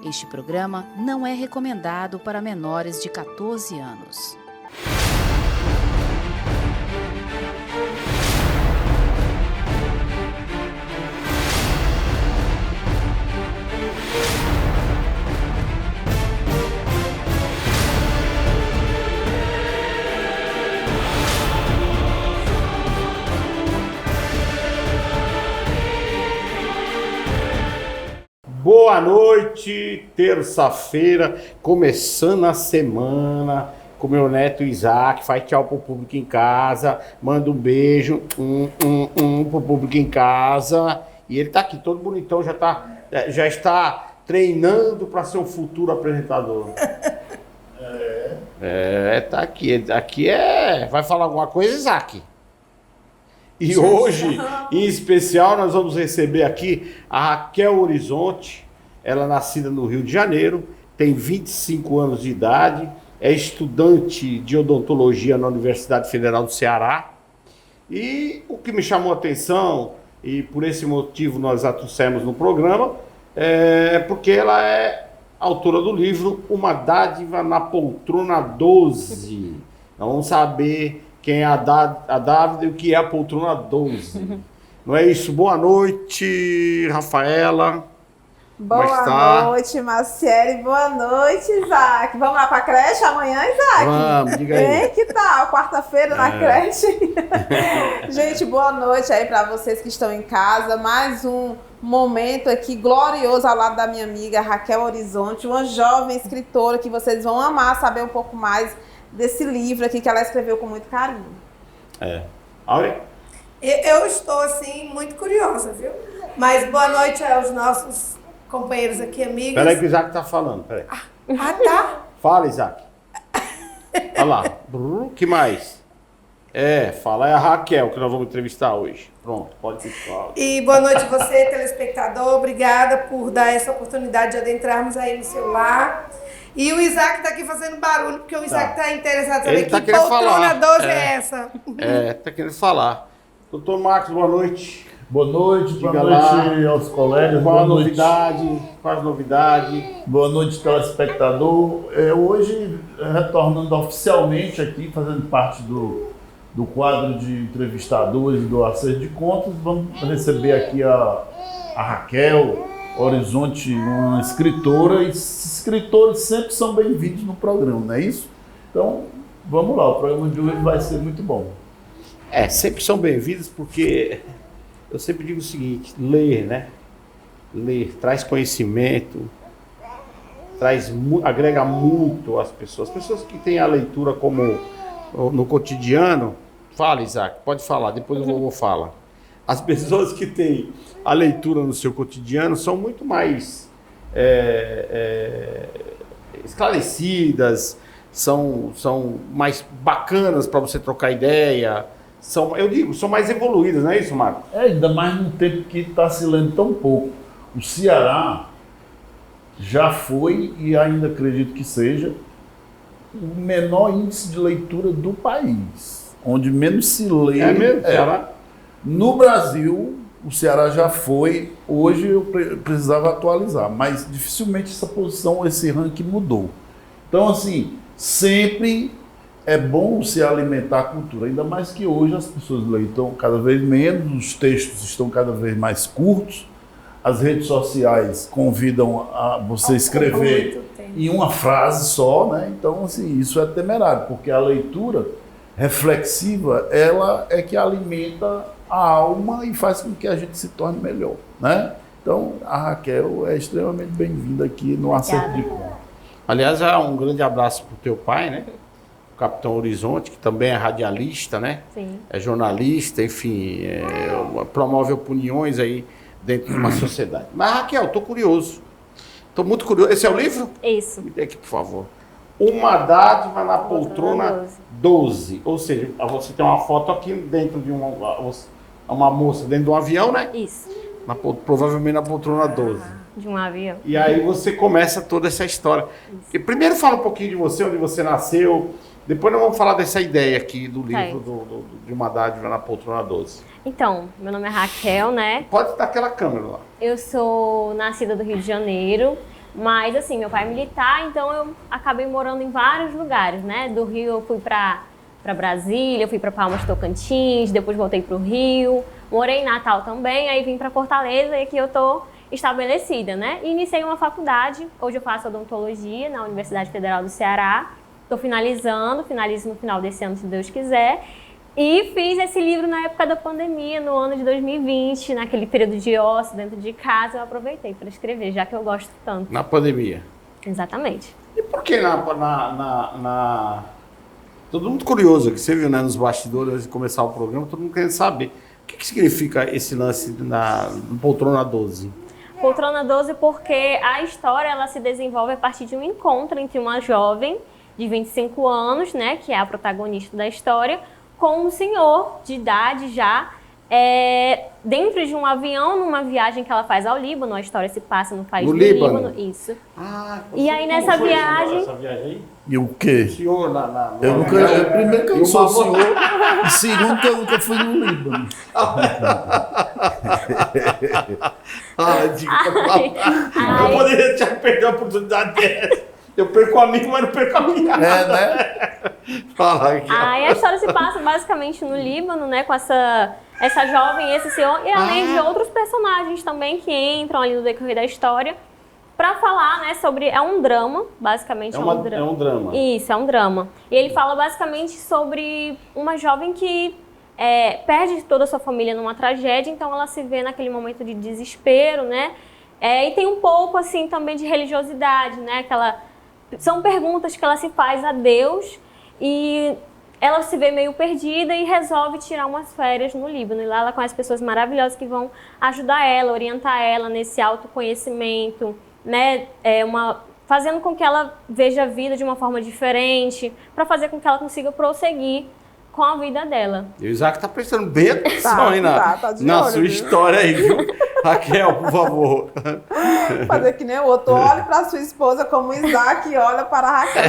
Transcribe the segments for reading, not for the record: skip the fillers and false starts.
Este programa não é recomendado para menores de 14 anos. Boa noite, terça-feira, começando a semana com meu neto Isaac. Faz tchau pro público em casa, manda um beijo pro público em casa. E ele tá aqui todo bonitão, já está treinando para ser um futuro apresentador. Tá aqui. Aqui vai falar alguma coisa, Isaac? E hoje, em especial, nós vamos receber aqui a Raquel Horizonte. Ela é nascida no Rio de Janeiro, tem 25 anos de idade, é estudante de odontologia na Universidade Federal do Ceará. E o que me chamou a atenção, e por esse motivo nós a trouxemos no programa, é porque ela é autora do livro Uma Dádiva na Poltrona 12. Nós vamos saber quem é a Dávida e o que é a poltrona 12. Não é isso? Boa noite, Rafaela. Boa noite, Maciele. Boa noite, Isaac. Vamos lá para a creche amanhã, Isaac? Vamos, diga aí. Que tal? Quarta-feira na creche? Gente, boa noite aí para vocês que estão em casa. Mais um momento aqui glorioso ao lado da minha amiga Raquel Horizonte, uma jovem escritora que vocês vão amar saber um pouco mais desse livro aqui que ela escreveu com muito carinho. Olha. Eu estou, assim, muito curiosa, viu? Mas boa noite aos nossos companheiros aqui, amigos. Peraí que o Isaac tá falando, peraí. Tá? Fala, Isaac. Olha lá. Que mais? Fala, é a Raquel que nós vamos entrevistar hoje. Pronto, pode continuar. E boa noite você, telespectador. Obrigada por dar essa oportunidade de adentrarmos aí no celular. E o Isaac tá aqui fazendo barulho, porque o Isaac tá interessado em saber que poltrona 12 é essa. Tá querendo falar. Doutor Marcos, boa noite. Boa noite aos colegas. Qual a novidade? Qual a novidade? Boa noite, telespectador. Hoje, retornando oficialmente aqui, fazendo parte do quadro de entrevistadores do Acerto de Contas, vamos receber aqui a Raquel Horizonte, uma escritora, e escritores sempre são bem-vindos no programa, não é isso? Então, vamos lá, o programa de hoje vai ser muito bom. Sempre são bem-vindos porque eu sempre digo o seguinte, ler, né? Ler, traz conhecimento, agrega muito às pessoas. As pessoas que têm a leitura como no cotidiano, fala, Isaac, pode falar, depois o vovô fala. As pessoas que têm a leitura no seu cotidiano são muito mais esclarecidas, são mais bacanas para você trocar ideia, são mais evoluídas, não é isso, Marcos? Ainda mais num tempo que está se lendo tão pouco. O Ceará já foi, e ainda acredito que seja, o menor índice de leitura do país, onde menos se lê. É mesmo, Ceará? No Brasil, o Ceará já foi, hoje eu precisava atualizar, mas dificilmente essa posição, esse ranking mudou. Então, assim, sempre é bom se alimentar a cultura, ainda mais que hoje as pessoas leem cada vez menos, os textos estão cada vez mais curtos, as redes sociais convidam a você escrever em uma frase só, né? Então, assim, isso é temerário, porque a leitura reflexiva, ela é que alimenta a alma e faz com que a gente se torne melhor, né? Então, a Raquel é extremamente bem-vinda aqui no Acerto de Contas. Aliás, um grande abraço para o teu pai, né? O Capitão Horizonte, que também é radialista, né? Sim. É jornalista, enfim, promove opiniões aí dentro de uma sociedade. Mas, Raquel, estou curioso. Estou muito curioso. Esse é o livro? Isso. Me dê aqui, por favor. Uma Dádiva na Poltrona 12. Ou seja, você tem uma foto aqui dentro de uma moça dentro de um avião, né? Isso. Provavelmente na Poltrona 12. De um avião. E aí você começa toda essa história. E primeiro fala um pouquinho de você, onde você nasceu. Depois nós vamos falar dessa ideia aqui do livro de Uma Dádiva na Poltrona 12. Então, meu nome é Raquel, né? Pode estar aquela câmera lá. Eu sou nascida do Rio de Janeiro, Mas, assim, meu pai é militar, então eu acabei morando em vários lugares, né? Do Rio eu fui para Brasília, eu fui para Palmas Tocantins, depois voltei para o Rio, morei em Natal também, aí vim para Fortaleza e aqui eu tô estabelecida, né? E iniciei uma faculdade, hoje eu faço odontologia na Universidade Federal do Ceará, estou finalizo no final desse ano, se Deus quiser. E fiz esse livro na época da pandemia, no ano de 2020, naquele período de ócio, dentro de casa, eu aproveitei para escrever, já que eu gosto tanto. Na pandemia. Exatamente. E por que todo mundo curioso aqui, você viu, né, nos bastidores, antes de começar o programa, todo mundo querendo saber. O que significa esse lance na Poltrona 12? Poltrona 12 porque a história ela se desenvolve a partir de um encontro entre uma jovem de 25 anos, né, que é a protagonista da história, com um senhor de idade já, dentro de um avião, numa viagem que ela faz ao Líbano. A história se passa no país do Líbano. Isso. E aí nessa viagem... Essa viagem aí? E o quê? O senhor Primeiro que eu não sou senhor, e segundo que eu nunca fui no Líbano. Eu poderia te perder a oportunidade dessa. Eu perco a minha, mas não perco a minha. Né? Fala aqui. Aí a história se passa basicamente no Líbano, né? Com essa jovem, esse senhor, e além de outros personagens também que entram ali no decorrer da história para falar, né, sobre... É um drama, basicamente. É um drama. Isso, é um drama. E ele fala basicamente sobre uma jovem que perde toda a sua família numa tragédia, então ela se vê naquele momento de desespero, né? E tem um pouco, assim, também de religiosidade, né? São perguntas que ela se faz a Deus e ela se vê meio perdida e resolve tirar umas férias no Líbano. E lá ela conhece pessoas maravilhosas que vão ajudar ela, orientar ela nesse autoconhecimento, né? Fazendo com que ela veja a vida de uma forma diferente, para fazer com que ela consiga prosseguir com a vida dela. E o Isaac tá prestando bem atenção aí na olho, sua viu? história aí, viu? Raquel, por favor. Fazer que nem o outro, olhe para sua esposa como o Isaac olha para a Raquel.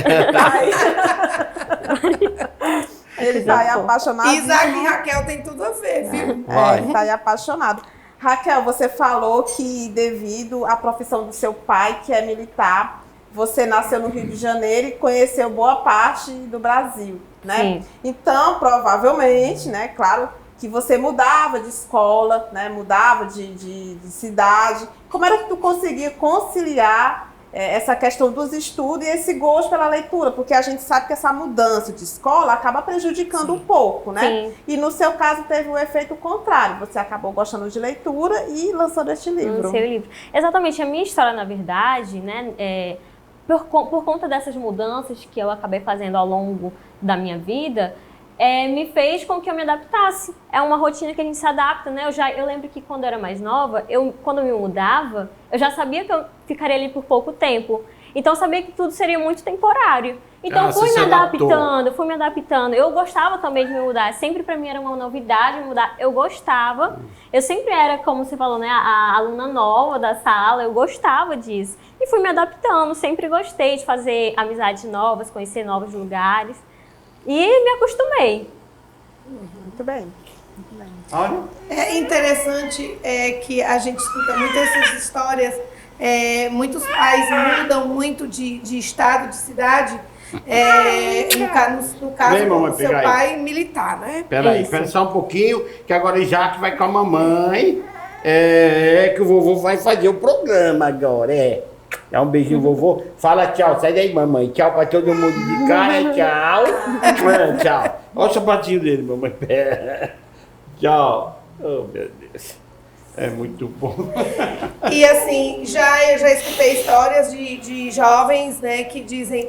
Ele tá aí apaixonado. Isaac e Raquel tem tudo a ver, viu? Ele tá aí apaixonado. Raquel, você falou que devido à profissão do seu pai, que é militar, você nasceu no Rio de Janeiro e conheceu boa parte do Brasil, né? Sim. Então, provavelmente, né, claro, que você mudava de escola, né, mudava de cidade. Como era que tu conseguia conciliar essa questão dos estudos e esse gosto pela leitura? Porque a gente sabe que essa mudança de escola acaba prejudicando um pouco, né? Sim. E no seu caso teve um efeito contrário. Você acabou gostando de leitura e lançando este livro. No seu livro. Exatamente. A minha história, na verdade, né, por conta dessas mudanças que eu acabei fazendo ao longo da minha vida, me fez com que eu me adaptasse. É uma rotina que a gente se adapta, né? Eu lembro que quando eu era mais nova, quando eu me mudava, eu já sabia que eu ficaria ali por pouco tempo. Então eu sabia que tudo seria muito temporário. Então fui me adaptando. Eu gostava também de me mudar. Sempre pra mim era uma novidade me mudar. Eu gostava. Eu sempre era, como você falou, né, a aluna nova da sala. Eu gostava disso. E fui me adaptando. Sempre gostei de fazer amizades novas, conhecer novos lugares. E me acostumei. Muito bem. Olha. É interessante que a gente escuta muito essas histórias. Muitos pais mudam muito de estado, de cidade. No caso do seu pai militar, né? Espera só um pouquinho, que agora o Isaac vai com a mamãe. Que o vovô vai fazer o programa agora, Dá um beijinho, vovô. Fala tchau, sai daí, mamãe. Tchau pra todo mundo de cara, tchau. Tchau. Olha o sapatinho dele, mamãe. Tchau. Oh, meu Deus. É muito bom. E assim, eu já escutei histórias de jovens, né, que dizem,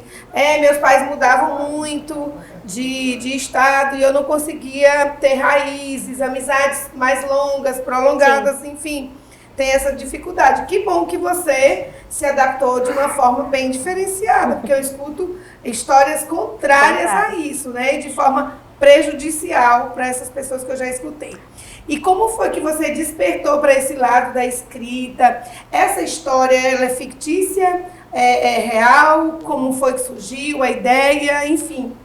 meus pais mudavam muito de estado e eu não conseguia ter raízes, amizades mais longas, prolongadas, Sim. Enfim, tem essa dificuldade. Que bom que você se adaptou de uma forma bem diferenciada, porque eu escuto histórias contrárias a isso, né, e de forma prejudicial para essas pessoas que eu já escutei. E como foi que você despertou para esse lado da escrita? Essa história, ela é fictícia? É real? Como foi que surgiu a ideia? Enfim,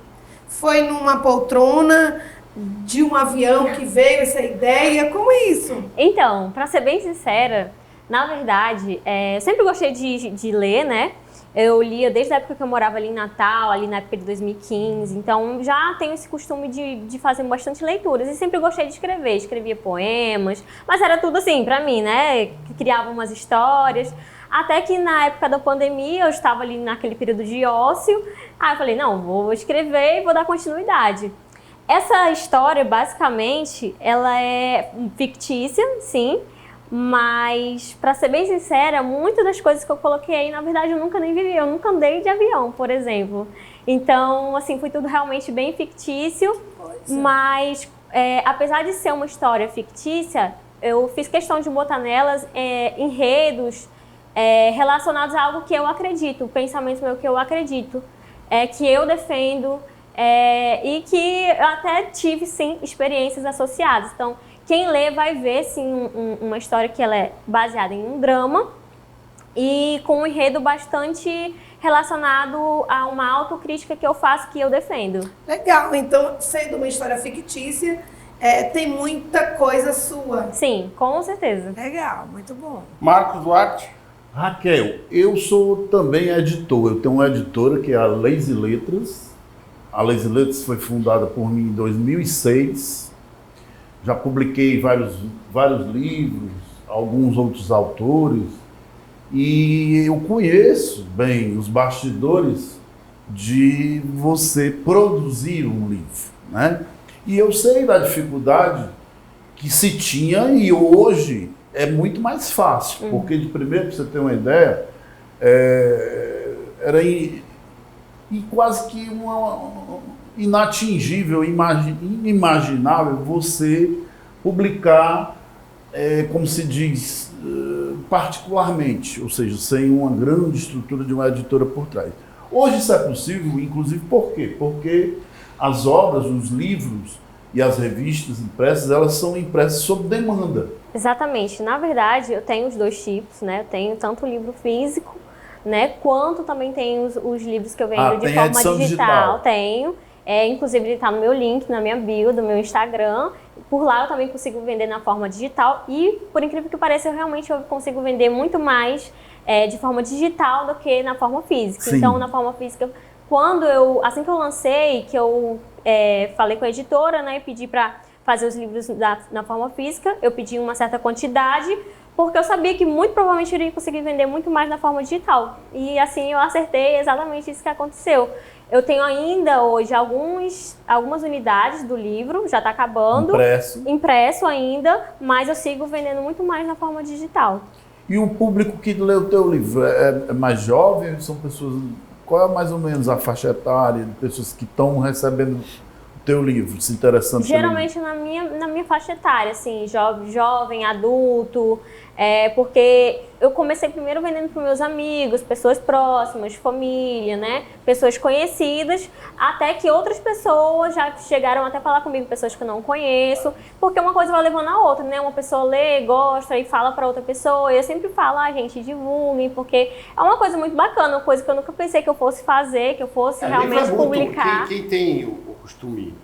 foi numa poltrona de um avião que veio essa ideia? Como é isso? Então, para ser bem sincera, Na verdade, eu sempre gostei de ler, né? Eu lia desde a época que eu morava ali em Natal, ali na época de 2015. Então, já tenho esse costume de fazer bastante leituras. E sempre gostei de escrever. Escrevia poemas, mas era tudo assim, pra mim, né? Criava umas histórias. Até que na época da pandemia, eu estava ali naquele período de ócio. Aí eu falei, não, vou escrever e vou dar continuidade. Essa história, basicamente, ela é fictícia, sim. Mas, pra ser bem sincera, muitas das coisas que eu coloquei aí, na verdade, eu nunca nem vivi. Eu nunca andei de avião, por exemplo. Então, assim, foi tudo realmente bem fictício. Mas, apesar de ser uma história fictícia, eu fiz questão de botar nelas enredos relacionados a algo que eu acredito, pensamento meu que eu acredito, que eu defendo e que eu até tive, sim, experiências associadas. Então, quem lê vai ver, sim, uma história que ela é baseada em um drama e com um enredo bastante relacionado a uma autocrítica que eu faço, que eu defendo. Legal. Então, sendo uma história fictícia, tem muita coisa sua. Sim, com certeza. Legal, muito bom. Marcos Duarte. Raquel, eu sou também editor. Eu tenho uma editora que é a Lazy Letras. A Lazy Letras foi fundada por mim em 2006. Já publiquei vários livros, alguns outros autores, e eu conheço bem os bastidores de você produzir um livro, né? E eu sei da dificuldade que se tinha e hoje é muito mais fácil, porque de primeiro, para você ter uma ideia, era quase que inatingível, inimaginável você publicar, como se diz, particularmente, ou seja, sem uma grande estrutura de uma editora por trás. Hoje isso é possível, inclusive por quê? Porque as obras, os livros e as revistas impressas, elas são impressas sob demanda. Exatamente. Na verdade, eu tenho os dois tipos, né? Eu tenho tanto o livro físico, né? Quanto também tenho os livros que eu vendo de forma digital. Tenho. Inclusive, ele está no meu link, na minha bio do meu Instagram. Por lá eu também consigo vender na forma digital e, por incrível que pareça, eu consigo vender muito mais de forma digital do que na forma física. Sim. Então, na forma física, assim que eu lancei, que eu falei com a editora, né, e pedi para fazer os livros na forma física, eu pedi uma certa quantidade, porque eu sabia que muito provavelmente eu iria conseguir vender muito mais na forma digital. E assim eu acertei exatamente isso que aconteceu. Eu tenho ainda hoje algumas unidades do livro, já está acabando. Impresso ainda, mas eu sigo vendendo muito mais na forma digital. E o público que lê o teu livro é mais jovem? São pessoas... Qual é mais ou menos a faixa etária de pessoas que estão recebendo o teu livro, se interessando? Geralmente na minha faixa etária, assim, jovem, adulto, porque eu comecei primeiro vendendo para meus amigos, pessoas próximas, família, né? Pessoas conhecidas, até que outras pessoas já chegaram até falar comigo, pessoas que eu não conheço, porque uma coisa vai levando a outra, né? Uma pessoa lê, gosta e fala para outra pessoa, e eu sempre falo, gente, divulguem, porque é uma coisa muito bacana, uma coisa que eu nunca pensei que eu fosse fazer, que eu fosse realmente publicar. Quem tem o costume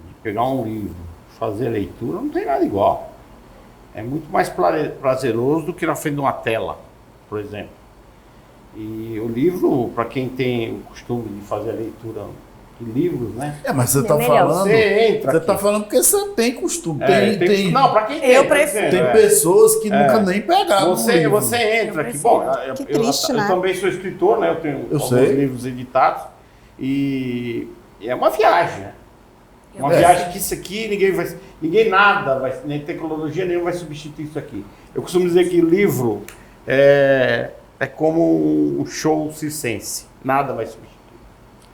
de pegar um livro, fazer leitura, não tem nada igual. É muito mais prazeroso do que na frente de uma tela, por exemplo. E o livro, para quem tem o costume de fazer a leitura de livros, né? Mas você está falando. Você está falando porque você tem costume. Não, para quem tem. Eu prefiro. Tem pessoas que nunca nem pegaram. Você entra aqui. Bom, eu também sou escritor, né? Eu tenho alguns livros editados. E é uma viagem, né? Uma viagem que isso aqui, nem tecnologia nenhuma vai substituir isso aqui. Eu costumo dizer que livro é como um show circense. Nada vai substituir.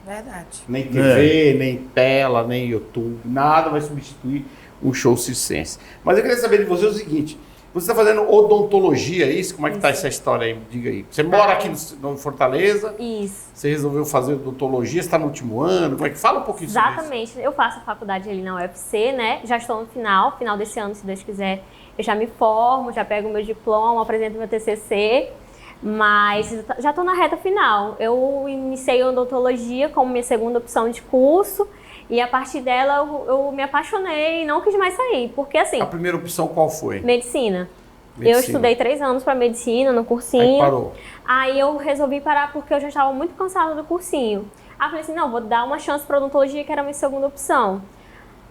Verdade. Nem TV, nem tela, nem YouTube. Nada vai substituir um show circense. Mas eu queria saber de você o seguinte. Você está fazendo odontologia, é isso? Como é que está essa história aí? Diga aí. Você mora aqui no Fortaleza? Isso. Você resolveu fazer odontologia, você está no último ano? Como é que fala um pouquinho sobre isso? Exatamente. Eu faço a faculdade ali na UFC, né? Já estou no final desse ano, se Deus quiser. Eu já me formo, já pego meu diploma, apresento meu TCC, mas já estou na reta final. Eu iniciei odontologia como minha segunda opção de curso. E a partir dela eu me apaixonei e não quis mais sair, porque assim... A primeira opção qual foi? Medicina. Eu estudei 3 anos para medicina no cursinho. Aí parou. Aí eu resolvi parar porque eu já estava muito cansada do cursinho. Aí eu falei assim, não, vou dar uma chance para odontologia, que era a minha segunda opção.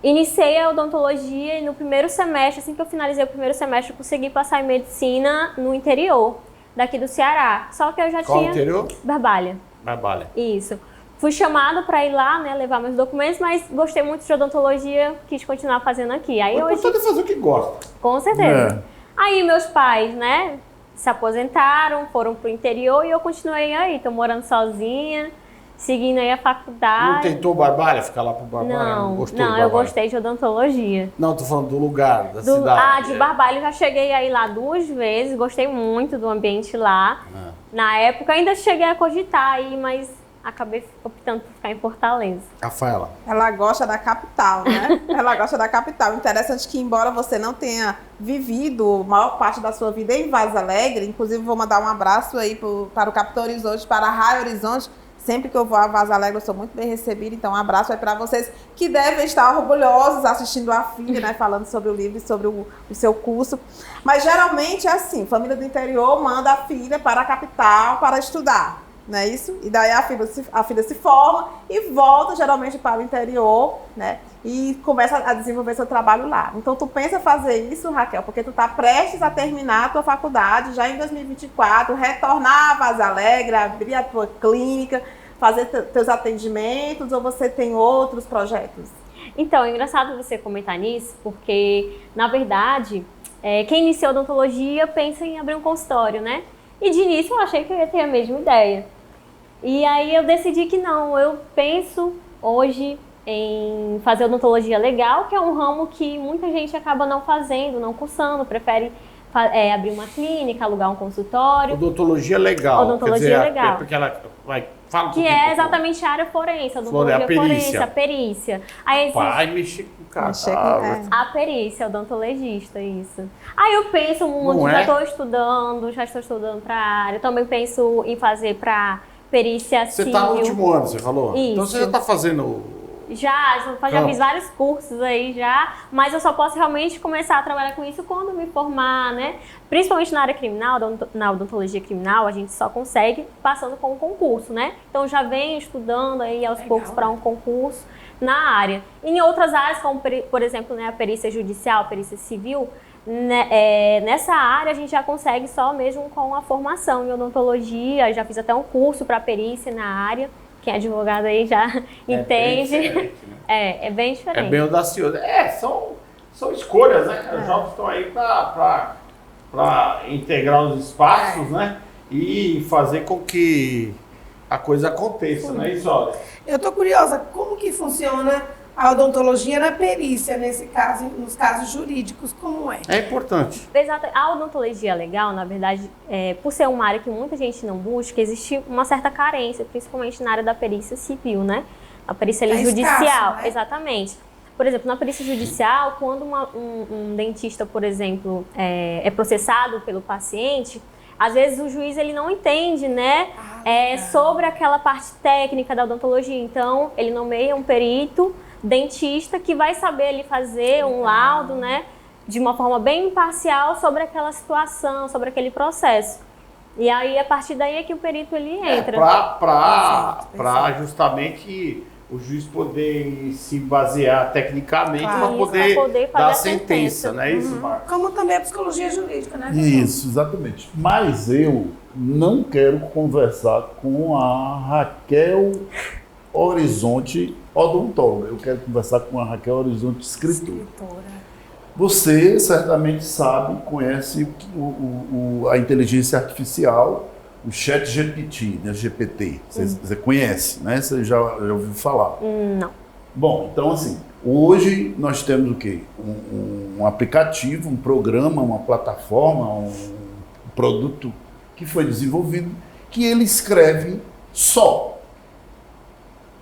Iniciei a odontologia e no primeiro semestre, assim que eu finalizei o primeiro semestre, eu consegui passar em medicina no interior, daqui do Ceará. Só que eu já Qual tinha... interior? Barbalha. Barbalha. Isso. Fui chamada para ir lá, né, levar meus documentos, mas gostei muito de odontologia, quis continuar fazendo aqui. Aí O importante é fazer o que gosta. Com certeza. Aí meus pais, né, se aposentaram, foram pro interior e eu continuei aí, tô morando sozinha, seguindo aí a faculdade. Não tentou Barbalha, ficar lá pro Barbalha? Não, Gostou não, do eu Barbalha? gostei de odontologia. Não, tô falando do lugar, da cidade. De Barbalha, eu já cheguei aí lá 2 vezes, gostei muito do ambiente lá. Na época ainda cheguei a cogitar aí, mas acabei optando por ficar em Fortaleza. Rafaela. Ela gosta da capital, né? Ela gosta da capital. Interessante que, embora você não tenha vivido a maior parte da sua vida em Vaza Alegre, inclusive vou mandar um abraço aí para o Capitão Horizonte, para a Raio Horizonte. Sempre que eu vou a Vaza Alegre, eu sou muito bem recebida. Então, um abraço aí para vocês que devem estar orgulhosos assistindo a filha, né? Falando sobre o livro e sobre o seu curso. Mas, geralmente, é assim. Família do interior manda a filha para a capital para estudar. Não é isso? E daí a filha se forma e volta geralmente para o interior, né? E começa a desenvolver seu trabalho lá. Então tu pensa fazer isso, Raquel, porque tu tá prestes a terminar a tua faculdade já em 2024, retornar a Vaza Alegre, abrir a tua clínica, fazer teus atendimentos, ou você tem outros projetos? Então, é engraçado você comentar nisso, porque, na verdade, quem iniciou a odontologia pensa em abrir um consultório, né? E de início eu achei que eu ia ter a mesma ideia. E aí eu decidi que não, eu penso hoje em fazer odontologia legal, que é um ramo que muita gente acaba não fazendo, não cursando, prefere abrir uma clínica, alugar um consultório. Odontologia legal. Odontologia quer dizer, legal. Porque ela vai... Fala que é exatamente a área forense, a odontologia forense, a perícia. Aí pai mexer com cadáver. A perícia, odontologista, isso. Aí eu penso muito, já estou estudando para a área. Também penso em fazer para perícia civil. Você está no último ano, você falou? Isso. Então você já está fazendo... Já fiz vários cursos aí já, mas eu só posso realmente começar a trabalhar com isso quando me formar, né? Principalmente na área criminal, na odontologia criminal, a gente só consegue passando com um concurso, né? Então já venho estudando aí aos poucos para um concurso na área. Em outras áreas, como por exemplo, né, a perícia judicial, a perícia civil, né, nessa área a gente já consegue só mesmo com a formação em odontologia, já fiz até um curso para perícia na área. Quem é advogado aí já entende. Bem é bem diferente. É bem audacioso. São escolhas, né? Os jovens estão aí para integrar os espaços, né? E fazer com que a coisa aconteça, não é isso, olha? Eu estou curiosa, como que funciona a odontologia na perícia, nesse caso, nos casos jurídicos, como é? É importante. Exato. A odontologia legal, na verdade, por ser uma área que muita gente não busca, existe uma certa carência, principalmente na área da perícia civil, né? A perícia judicial, escasso, né? Exatamente. Por exemplo, na perícia judicial, quando um dentista, por exemplo, é processado pelo paciente, às vezes o juiz ele não entende, né, sobre aquela parte técnica da odontologia. Então, ele nomeia um perito dentista que vai saber ali fazer um laudo, né, de uma forma bem imparcial sobre aquela situação, sobre aquele processo. E aí, a partir daí é que o perito ele entra. Para justamente o juiz poder se basear tecnicamente para poder dar a sentença, não é isso, Marcos? Como também a psicologia jurídica, né? Isso, exatamente. Mas eu não quero conversar com a Raquel Horizonte odontóloga. Eu quero conversar com a Raquel Horizonte escritora. Você certamente sabe, conhece a inteligência artificial, o Chat GPT, né, GPT. Você conhece, né? Você já ouviu falar? Não. Bom, então assim, hoje nós temos o quê? Um aplicativo, um programa, uma plataforma, um produto que foi desenvolvido que ele escreve só.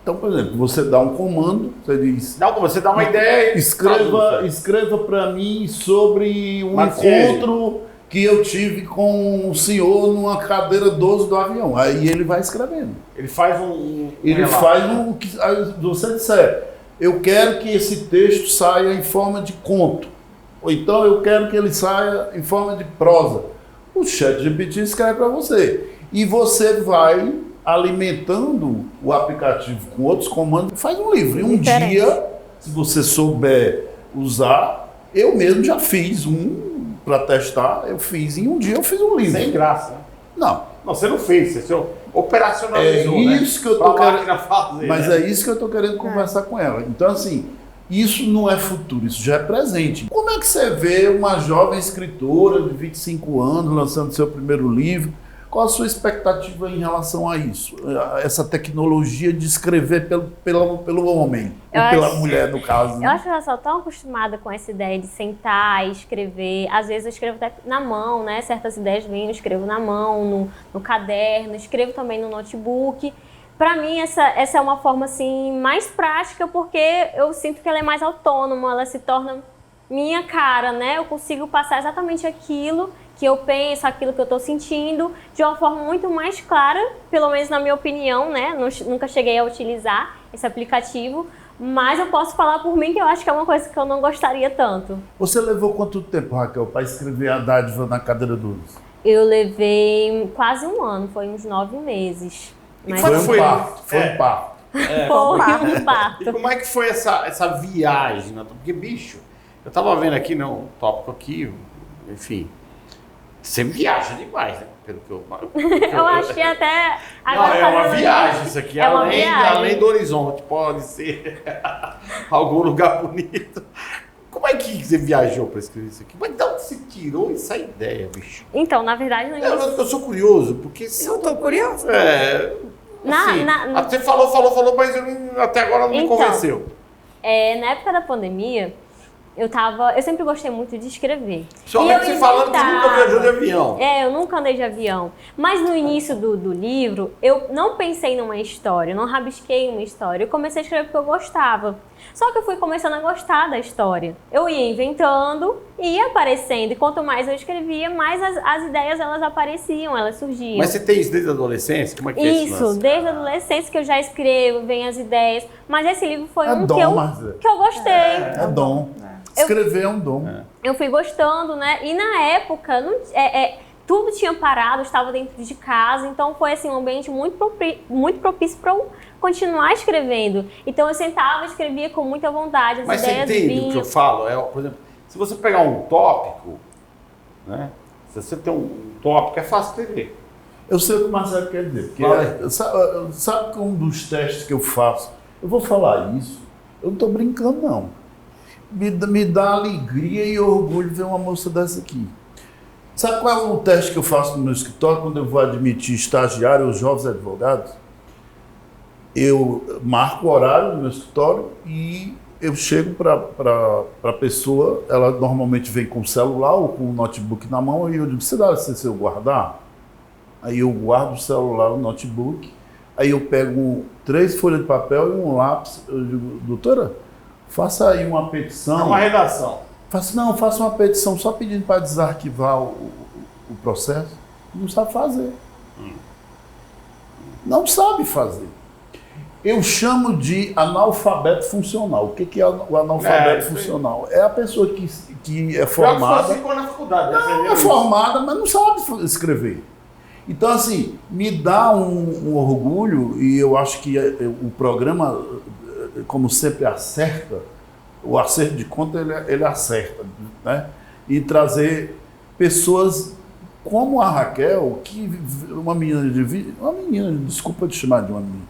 Então, por exemplo, você dá um comando, você diz... Não, você dá uma ideia... Escreva para mim sobre um encontro que eu tive com o senhor numa cadeira 12 do avião. Aí ele vai escrevendo. Ele faz o que você disser. Eu quero que esse texto saia em forma de conto. Ou então eu quero que ele saia em forma de prosa. O ChatGPT escreve para você. E você vai alimentando o aplicativo com outros comandos e faz um livro. E um dia, se você souber usar, eu mesmo já fiz um para testar, eu fiz. E um dia eu fiz um livro. Sem graça, né? Não. Não, você não fez, você operacionalizou, isso, né? Que eu tô querendo fazer, mas né? é isso que eu estou querendo conversar com ela. Então, assim, isso não é futuro, isso já é presente. Como é que você vê uma jovem escritora de 25 anos lançando seu primeiro livro? Qual a sua expectativa em relação a isso? Essa tecnologia de escrever pelo homem, ou pela mulher, no caso. Né? Eu acho que eu sou tão acostumada com essa ideia de sentar e escrever. Às vezes eu escrevo até na mão, né? Certas ideias vêm, eu escrevo na mão, no caderno, escrevo também no notebook. Para mim, essa é uma forma assim, mais prática, porque eu sinto que ela é mais autônoma, ela se torna minha cara, né? Eu consigo passar exatamente aquilo que eu penso, aquilo que eu estou sentindo, de uma forma muito mais clara, pelo menos na minha opinião, né? Nunca cheguei a utilizar esse aplicativo, mas eu posso falar por mim que eu acho que é uma coisa que eu não gostaria tanto. Você levou quanto tempo, Raquel, para escrever a dádiva na cadeira do uso? Eu levei quase um ano, foi uns 9 meses. Mas Foi um parto. Foi um parto. Foi um parto. E como é que foi essa viagem? Né? Porque, bicho, eu tava vendo aqui, não, tópico aqui, enfim, você viaja demais, né? Pelo que eu acho que até... Não, é uma viagem isso aqui, além do horizonte, pode ser algum lugar bonito. Como é que você viajou para escrever isso aqui? Mas de onde você tirou essa ideia, bicho? Então, na verdade... Eu sou curioso, porque... Eu tô curioso. Você falou, mas até agora não me convenceu. Na época da pandemia, eu sempre gostei muito de escrever. Somente você falando que nunca viajou de avião. Eu nunca andei de avião. Mas no início do livro, eu não pensei numa história, não rabisquei uma história. Eu comecei a escrever porque eu gostava. Só que eu fui começando a gostar da história. Eu ia inventando e ia aparecendo. E quanto mais eu escrevia, mais as ideias elas apareciam, elas surgiam. Mas você tem isso desde a adolescência? Como é que é isso? Isso, desde a adolescência que eu já escrevo, vem as ideias. Mas esse livro foi que eu gostei. É dom. Escrever é um dom. Eu fui gostando, né? E na época, tudo tinha parado, eu estava dentro de casa. Então foi assim, um ambiente muito propício para eu continuar escrevendo. Então eu sentava e escrevia com muita vontade. Mas você entende o que eu falo? Por exemplo, se você pegar um tópico, né? Se você tem um tópico, é fácil escrever. Eu sei o que o Marcelo quer dizer. Porque sabe que um dos testes que eu faço, eu vou falar isso, eu não estou brincando, não. Me dá alegria e orgulho ver uma moça dessa aqui. Sabe qual é o teste que eu faço no meu escritório quando eu vou admitir estagiários ou jovens advogados? Eu marco o horário no meu escritório e eu chego para a pessoa, ela normalmente vem com o celular ou com o notebook na mão e eu digo, você dá licença eu guardar? Aí eu guardo o celular, o notebook, aí eu pego 3 folhas de papel e um lápis, eu digo, doutora, faça aí uma petição. É uma redação. Faça uma petição só pedindo para desarquivar o processo. Não sabe fazer. Não sabe fazer. Eu chamo de analfabeto funcional. O que é o analfabeto funcional? É a pessoa que é formada. Na faculdade, não, é formada, mas não sabe escrever. Então, assim, me dá um orgulho, e eu acho que o programa, como sempre, acerta. O acerto de conta, ele acerta, né? E trazer pessoas como a Raquel, que uma menina, desculpa te chamar de uma menina,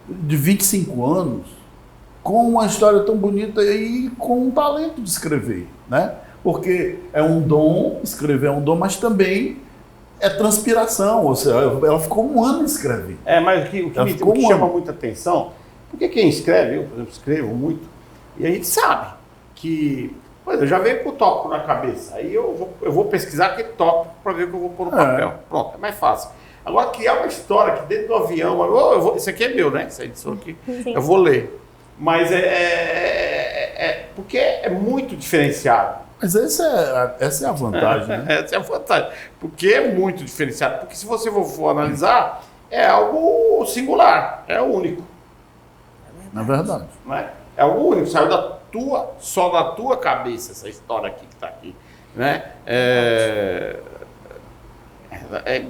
de 25 anos, com uma história tão bonita e com um talento de escrever, né? Porque é um dom, escrever é um dom, mas também é transpiração, ou seja, ela ficou um ano escrevendo. Mas o que me chama muita atenção, porque quem escreve, eu, por exemplo, escrevo muito, e a gente sabe que, eu já venho com o tópico na cabeça, aí eu vou pesquisar aquele tópico para ver o que eu vou pôr no papel. Pronto, é mais fácil. Agora, criar uma história que dentro do avião, isso aqui é meu, né? Essa edição aqui, eu vou ler. Mas porque é muito diferenciado. Mas essa é a vantagem, né? Essa é a vantagem, porque é muito diferenciado. Porque se você for analisar, é algo singular, é único. Na verdade. Né? É algo único, saiu da só na tua cabeça essa história aqui que está aqui, né?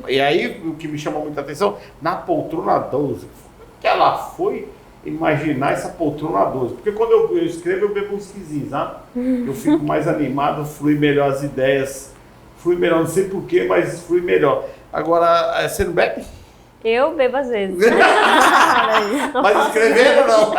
E aí, o que me chamou muita atenção, na poltrona 12, que ela foi imaginar essa poltrona 12. Porque quando eu escrevo, eu bebo uns quisinhos, sabe? Eu fico mais animado, flui melhor as ideias, flui melhor, não sei porquê, mas flui melhor. Agora, você não bebe? Eu bebo às vezes. Mas escrevendo, não.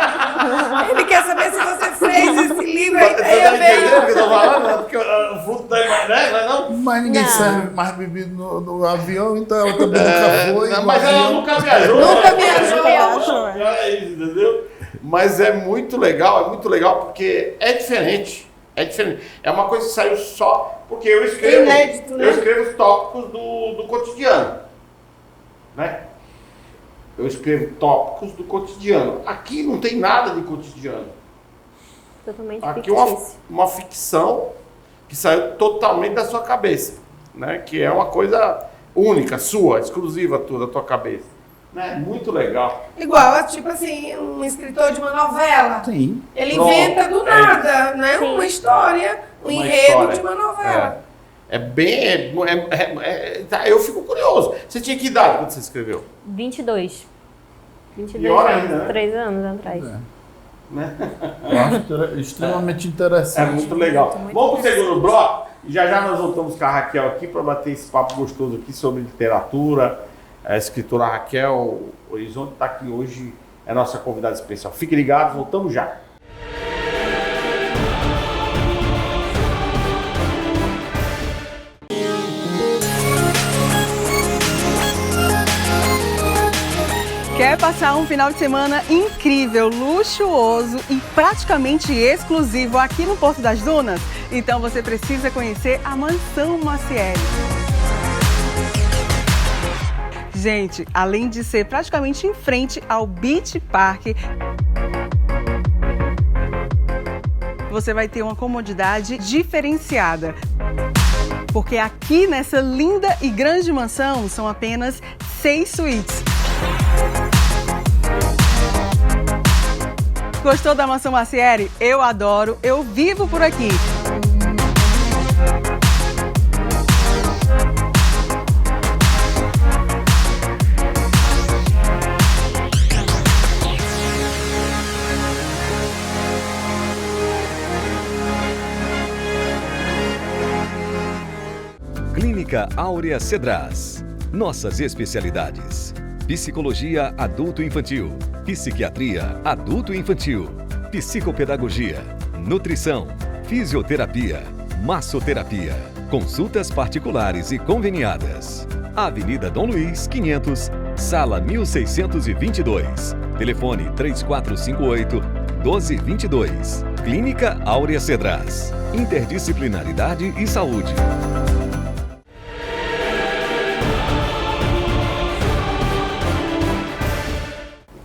Ele quer saber se você fez esse livro aí. Você tá entendendo o que eu tô falando? Porque o fruto da imagem, não? Mas ninguém serve mais bebido no avião, então ela também nunca foi. Não, mas ela nunca viajou. Nunca viajou. É isso, entendeu? Mas é muito legal porque é diferente. É diferente. É uma coisa que saiu só porque eu escrevo. Inédito, né? Eu escrevo os tópicos do cotidiano. Né? Eu escrevo tópicos do cotidiano. Aqui não tem nada de cotidiano. Totalmente Aqui fictício. uma ficção que saiu totalmente da sua cabeça, né? Que é uma coisa única, sua, exclusiva da tua cabeça. Né? Muito legal. Igual, tipo assim, um escritor de uma novela. Sim. Ele Pronto, inventa do nada, né? Sim. Uma história, um Uma enredo história. de uma novela. Eu fico curioso. Você tinha que idade quando você escreveu? 22. 22 Pior anos, ainda, né? 3 anos atrás. Né? Eu acho extremamente É interessante. muito legal. Vamos pro segundo bloco. Já nós voltamos com a Raquel aqui para bater esse papo gostoso aqui sobre literatura. A escritora Raquel Horizonte está aqui hoje, é a nossa convidada especial. Fiquem ligados, voltamos já. Quer passar um final de semana incrível, luxuoso e praticamente exclusivo aqui no Porto das Dunas? Então você precisa conhecer a Mansão Maciel. Gente, além de ser praticamente em frente ao Beach Park, você vai ter uma comodidade diferenciada. Porque aqui nessa linda e grande mansão são apenas 6 suítes. Gostou da Mansão Maciel? Eu adoro, eu vivo por aqui. Clínica Áurea Cedras. Nossas especialidades: psicologia adulto-infantil, psiquiatria adulto-infantil, psicopedagogia, nutrição, fisioterapia, massoterapia, consultas particulares e conveniadas. Avenida Dom Luiz, 500, sala 1622. Telefone 3458-1222. Clínica Áurea Cedras. Interdisciplinaridade e saúde.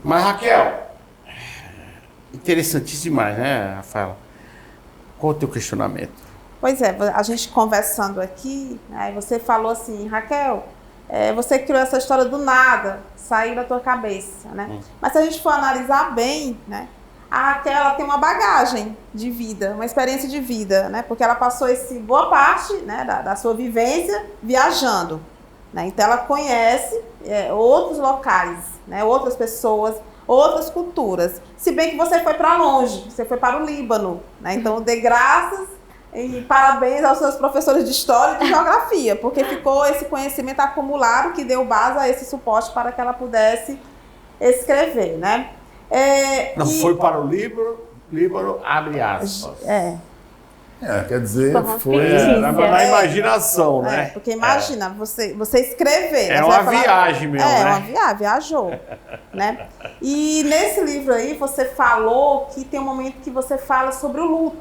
Mas, Raquel, interessantíssimo demais, né, Rafaela? Qual o teu questionamento? Pois é, a gente conversando aqui, aí você falou assim, Raquel, você criou essa história do nada, saiu da tua cabeça, né? Mas se a gente for analisar bem, né, a Raquel ela tem uma bagagem de vida, uma experiência de vida, né? Porque ela passou boa parte, né, da sua vivência viajando, né? Então ela conhece outros locais, né, outras pessoas, outras culturas. Se bem que você foi para longe, você foi para o Líbano, né? Então dê graças e parabéns aos seus professores de História e de Geografia, porque ficou esse conhecimento acumulado que deu base a esse suporte para que ela pudesse escrever, né? Foi para o Líbano, abre aspas. Quer dizer, foi na imaginação, né? Porque imagina, você escrever. É uma viagem mesmo, né? É uma viagem, viajou, né? E nesse livro aí, você falou que tem um momento que você fala sobre o luto.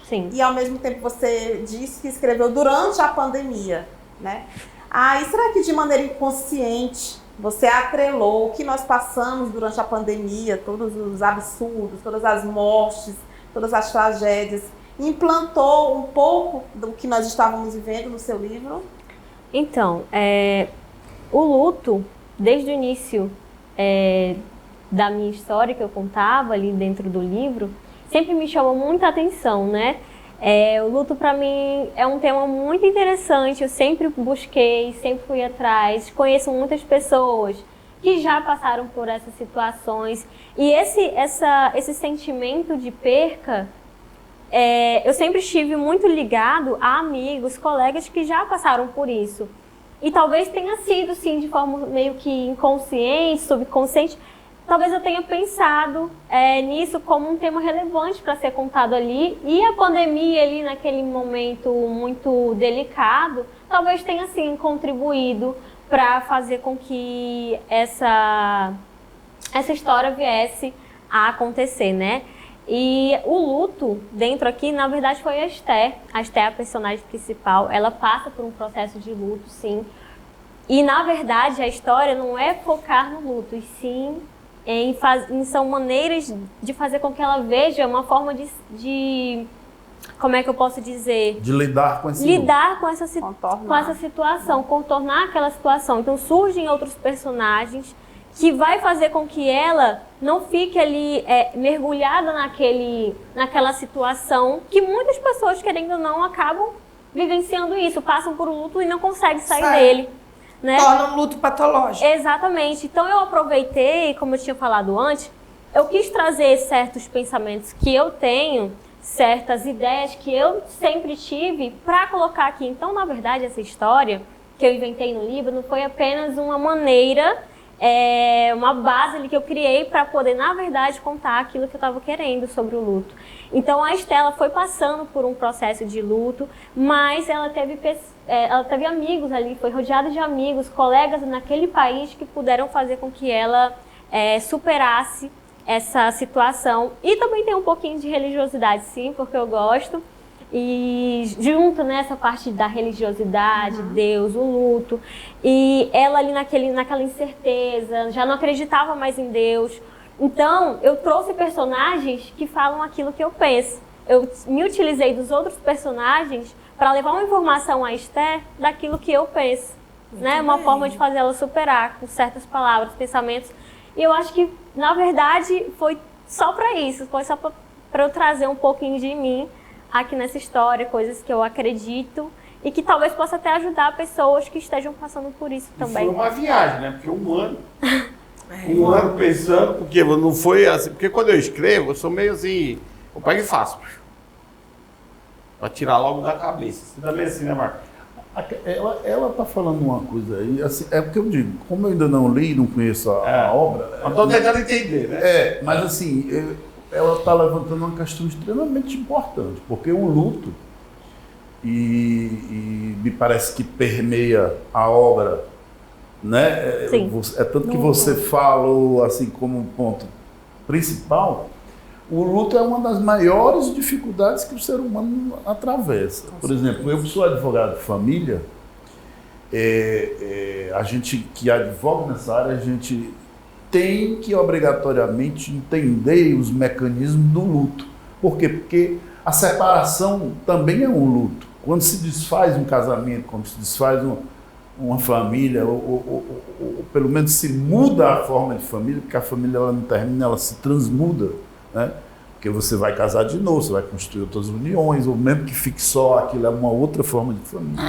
Sim. E ao mesmo tempo você disse que escreveu durante a pandemia, né? E será que de maneira inconsciente você atrelou o que nós passamos durante a pandemia, todos os absurdos, todas as mortes, todas as tragédias, implantou um pouco do que nós estávamos vivendo no seu livro? Então, o luto, desde o início da minha história que eu contava ali dentro do livro, sempre me chamou muita atenção, né? O luto para mim é um tema muito interessante, eu sempre busquei, sempre fui atrás, conheço muitas pessoas que já passaram por essas situações e esse sentimento de perca, eu sempre estive muito ligado a amigos, colegas que já passaram por isso. E talvez tenha sido, sim, de forma meio que inconsciente, subconsciente, talvez eu tenha pensado nisso como um tema relevante para ser contado ali. E a pandemia ali naquele momento muito delicado, talvez tenha sim contribuído para fazer com que essa história viesse a acontecer, né? E o luto dentro aqui, na verdade, foi a Esther. A Esther é a personagem principal, ela passa por um processo de luto, sim. E, na verdade, a história não é focar no luto, e sim são maneiras de fazer com que ela veja uma forma de como é que eu posso dizer? De lidar com essa situação, contornar aquela situação. Então surgem outros personagens que vai fazer com que ela não fique ali mergulhada naquela situação que muitas pessoas, querendo ou não, acabam vivenciando isso, passam por um luto e não conseguem sair dele. Né? Torna um luto patológico. Exatamente. Então eu aproveitei, como eu tinha falado antes, eu quis trazer certos pensamentos que eu tenho, certas ideias que eu sempre tive para colocar aqui. Então, na verdade, essa história que eu inventei no livro não foi apenas uma maneira, uma base ali que eu criei para poder, na verdade, contar aquilo que eu estava querendo sobre o luto. Então, a Estela foi passando por um processo de luto, mas ela teve amigos ali, foi rodeada de amigos, colegas naquele país que puderam fazer com que ela superasse essa situação. E também tem um pouquinho de religiosidade, sim, porque eu gosto. E junto nessa parte da religiosidade, Deus, o luto, e ela ali naquela incerteza, já não acreditava mais em Deus. Então, eu trouxe personagens que falam aquilo que eu penso. Eu me utilizei dos outros personagens para levar uma informação à Esther daquilo que eu penso, né? Uma forma de fazer ela superar com certas palavras, pensamentos. E eu acho que, na verdade, foi só para isso, foi só para eu trazer um pouquinho de mim aqui nessa história, coisas que eu acredito e que talvez possa até ajudar pessoas que estejam passando por isso também. Foi uma viagem, né? Porque um ano pensando, porque não foi assim, porque quando eu escrevo, eu sou meio assim, eu pego e faço. Pra tirar logo da cabeça. Você também é assim, né, Marco? Ela tá falando uma coisa aí, assim, é porque eu digo, como eu ainda não li, não conheço a obra... Eu tô tentando entender, né? Mas assim, ela tá levantando uma questão extremamente importante, porque um luto, e me parece que permeia a obra, né? Sim. É tanto que você falou, assim, como um ponto principal, o luto é uma das maiores dificuldades que o ser humano atravessa. Por exemplo, eu sou advogado de família, a gente que advoga nessa área, a gente tem que obrigatoriamente entender os mecanismos do luto. Por quê? Porque a separação também é um luto. Quando se desfaz um casamento, quando se desfaz uma família, ou pelo menos se muda a forma de família, porque a família ela não termina, ela se transmuda, né? Porque você vai casar de novo, você vai construir outras uniões, ou mesmo que fique só, aquilo é uma outra forma de família.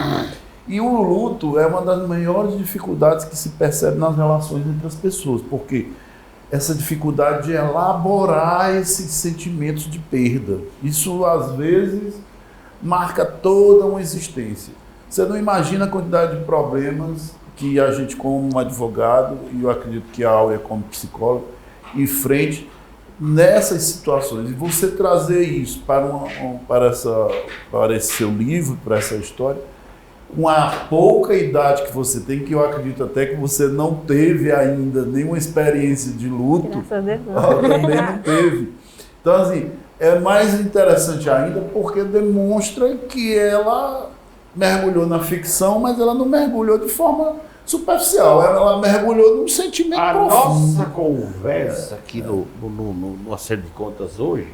E o luto é uma das maiores dificuldades que se percebe nas relações entre as pessoas, porque essa dificuldade de elaborar esses sentimentos de perda, isso às vezes marca toda uma existência. Você não imagina a quantidade de problemas que a gente, como advogado, e eu acredito que a Áurea, como psicóloga, enfrenta nessas situações. E você trazer isso para esse seu livro, para essa história, com a pouca idade que você tem, que eu acredito até que você não teve ainda nenhuma experiência de luto, também não teve. Então, assim, é mais interessante ainda porque demonstra que ela mergulhou na ficção, mas ela não mergulhou de forma superficial, ela mergulhou num sentimento profundo. A nossa conversa aqui no Acerto de Contas hoje,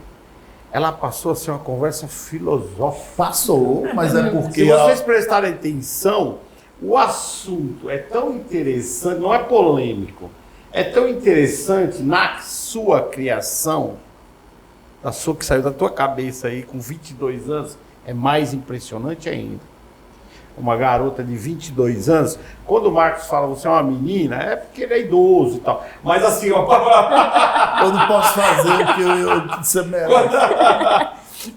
ela passou a ser uma conversa filosófica. Passou, mas é porque... Se vocês prestarem atenção, o assunto é tão interessante, não é polêmico, é tão interessante na sua criação, da sua que saiu da tua cabeça aí com 22 anos é mais impressionante ainda. Uma garota de 22 anos, quando o Marcos fala você é uma menina, é porque ele é idoso e tal. Mas assim, eu não posso fazer o que você merece.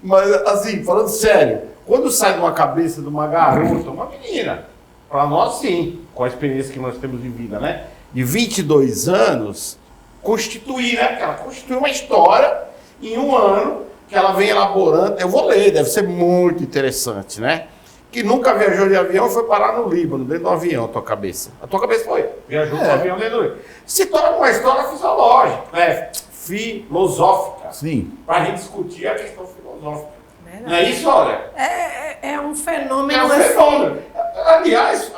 Mas assim, falando sério, quando sai de uma cabeça de uma garota, uma menina, para nós sim, com a experiência que nós temos de vida, né? De 22 anos, constituir, né? Porque ela constitui uma história em um ano que ela vem elaborando. Eu vou ler, deve ser muito interessante, né? Que nunca viajou de avião e foi parar no Líbano, dentro do avião, a tua cabeça. A tua cabeça foi, viajou com o avião dentro do Líbano. Se torna uma história fisiológica, né? Filosófica. Sim. Para a gente discutir a questão filosófica. Não é isso, olha? É um fenômeno. É um fenômeno. Aliás,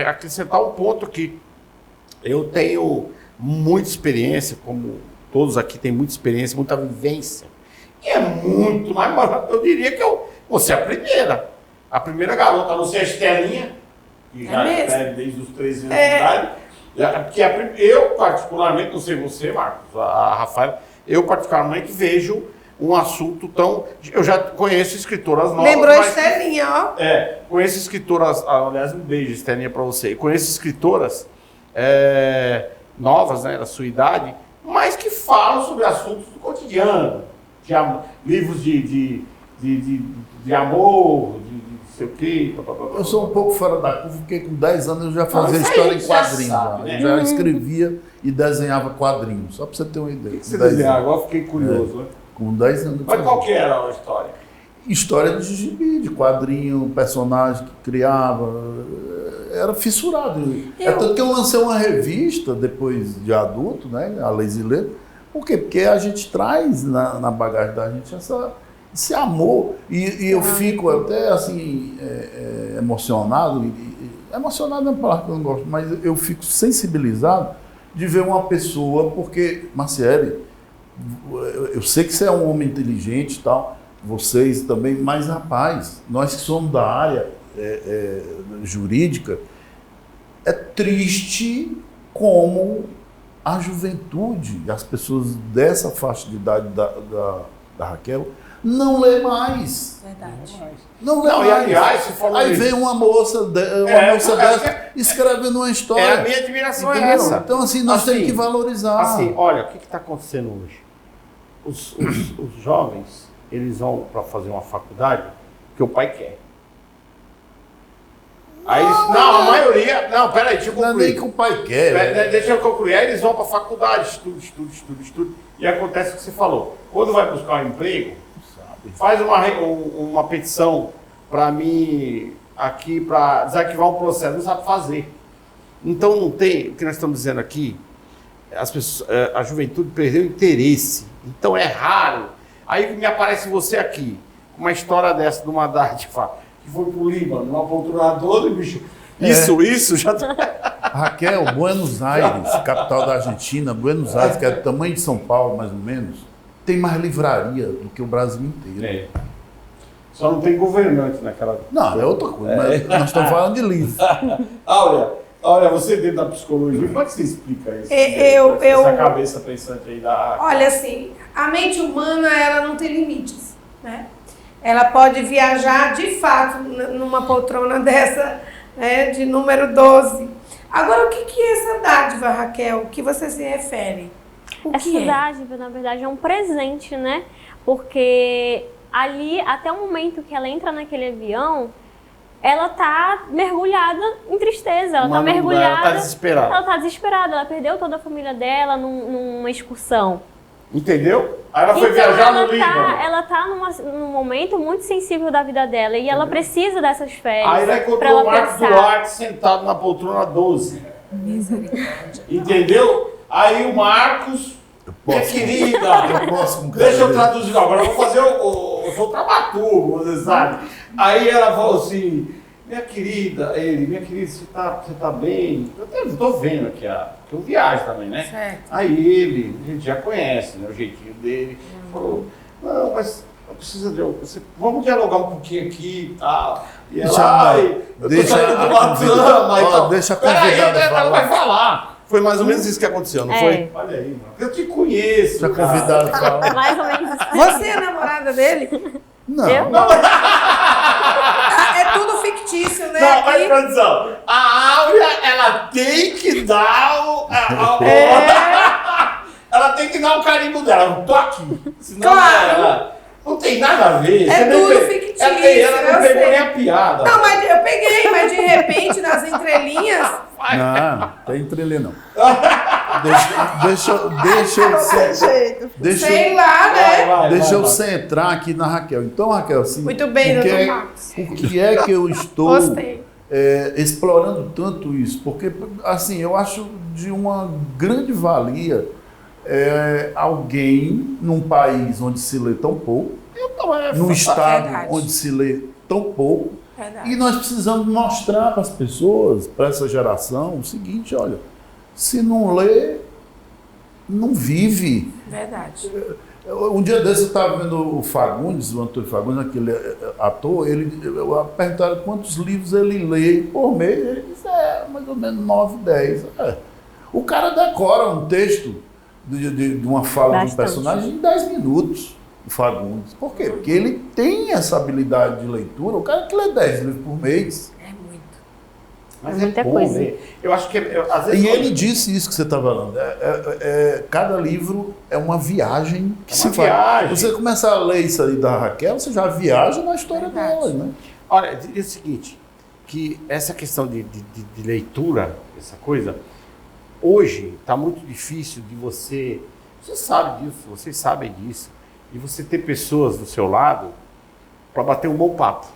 acrescentar um ponto aqui. Eu tenho muita experiência, como todos aqui têm muita experiência, muita vivência. E é muito mais barato. Eu diria que você é a primeira garota, a não ser a Estelinha, que já escreve desde os 13 anos de idade. Porque eu, particularmente, não sei você, Marcos, a Rafaela, eu particularmente vejo um assunto tão... Eu já conheço escritoras novas. Lembrou a Estelinha, ó. Conheço escritoras... Aliás, um beijo, Estelinha, para você. Conheço escritoras novas, né, da sua idade, mas que falam sobre assuntos do cotidiano. Livros de amor, de sei o quê. Eu sou um pouco fora da curva, porque com 10 anos eu já fazia história em quadrinhos. Sabe, né? Já escrevia e desenhava quadrinhos, só para você ter uma ideia. O que você desenhava? Agora fiquei curioso. Né? Com 10 anos. Mas qual que era a história? História de gibi, de quadrinho, personagem que criava. Era fissurado. É tanto que eu lancei uma revista, depois de adulto, né, a Lazy Letter. Por quê? Porque a gente traz na bagagem da gente esse amor. E eu fico até assim, emocionado. Emocionado é uma palavra que eu não gosto, mas eu fico sensibilizado de ver uma pessoa, porque, Marciele, eu sei que você é um homem inteligente e tal, vocês também, mas rapaz, nós que somos da área jurídica, é triste como a juventude, as pessoas dessa faixa de idade da Raquel, não lê mais. Verdade. Não lê mais. E aliás, você falou aí isso. vem uma moça dessa escrevendo uma história. A minha admiração entendeu? é essa. Então, assim, nós temos que valorizar. Assim, olha, o que está acontecendo hoje? Os jovens, eles vão para fazer uma faculdade que o pai quer. Aí, a maioria... Não, peraí, deixa eu concluir. Não é nem que o pai quer. Deixa eu concluir. Aí eles vão para a faculdade, estudo. E acontece o que você falou. Quando vai buscar um emprego, faz uma petição para mim aqui, para desarquivar um processo, não sabe fazer. Então não tem, o que nós estamos dizendo aqui, a juventude perdeu interesse. Então é raro. Aí me aparece você aqui, com uma história dessa, de uma dádiva, que foi pro Líbano, numa poltronadora, e bicho, isso já... Raquel, Buenos Aires, capital da Argentina, Buenos Aires, que é do tamanho de São Paulo, mais ou menos, tem mais livraria do que o Brasil inteiro. Só não tem governante naquela... Não, é outra coisa, mas nós estamos falando de livro. Olha, você dentro da psicologia, como é que você explica isso? Essa cabeça pensante aí da... Olha, assim, a mente humana, ela não tem limites, né? Ela pode viajar, de fato, numa poltrona dessa, né, de número 12. Agora, o que é essa dádiva, Raquel? O que você se refere? Essa dádiva, na verdade, é um presente, né? Porque ali, até o momento que ela entra naquele avião, ela tá mergulhada em tristeza, ela tá mergulhada... Ela tá desesperada. Ela tá desesperada, ela perdeu toda a família dela numa excursão. Entendeu? Aí ela foi viajar no Líbano. Ela tá num momento muito sensível da vida dela e ela precisa dessas férias. Aí ela encontrou o Marcos Duarte sentado na poltrona 12. Entendeu? Aí o Marcos, minha querida, deixa eu traduzir, agora eu vou fazer eu sou dramaturgo, você sabe. Aí ela falou assim, minha querida, você tá bem? Eu tô vendo aqui, eu viajo também, né? Certo. Aí ele, a gente já conhece, né, o jeitinho dele, falou, não, mas eu preciso vamos dialogar um pouquinho aqui e tal. E ela, deixa a convidada falar. Ela vai falar. Foi mais ou menos isso que aconteceu, não foi? Olha aí, mano. Eu te conheço. Já convidado para. Mais ou menos isso. Você é a namorada dele? Não. Eu? Não, É tudo fictício, né? não, olha, Aqui- produção. A Áurea, ela tem que dar ela tem que dar o carimbo dela. Eu tô aqui. Senão Claro. ela não tem nada a ver. É Você nem tudo pe- fictício, Ela não eu pegou sei. nem a piada. Não, mas eu peguei, mas de repente, nas entrelinhas, Não, tem entrelinha não. Deixa sei lá, né? Deixa eu centrar aqui na Raquel. Então, Raquel, assim, Muito bem, por que doutor é- Marcos. por que é que eu estou Gostei. explorando tanto isso? Porque, assim, eu acho de uma grande valia alguém num país onde se lê tão pouco, num estado Verdade. onde se lê tão pouco, Verdade. e nós precisamos mostrar para as pessoas, para essa geração, o seguinte, olha, se não lê, não vive. Verdade. Um dia desse eu estava vendo o Fagundes, o Antônio Fagundes, aquele ator, eu perguntaram quantos livros ele lê por mês, ele disse, mais ou menos 9, 10. O cara decora um texto de uma fala de um Bastante. personagem em 10 minutos, o Fagundes. Por quê? Porque ele tem essa habilidade de leitura, o cara que lê 10 livros por mês. É muito. Mas É muita bom, coisa. né? Eu acho que às vezes E ele disse isso que você está falando. Cada livro é uma viagem que É se uma faz. viagem. Você começar a ler isso aí da Raquel, você já viaja na história Verdade. dela, né? Olha, diz o seguinte, que essa questão de leitura, essa coisa, hoje está muito difícil de você sabe disso, vocês sabem disso, de você ter pessoas do seu lado para bater um bom papo.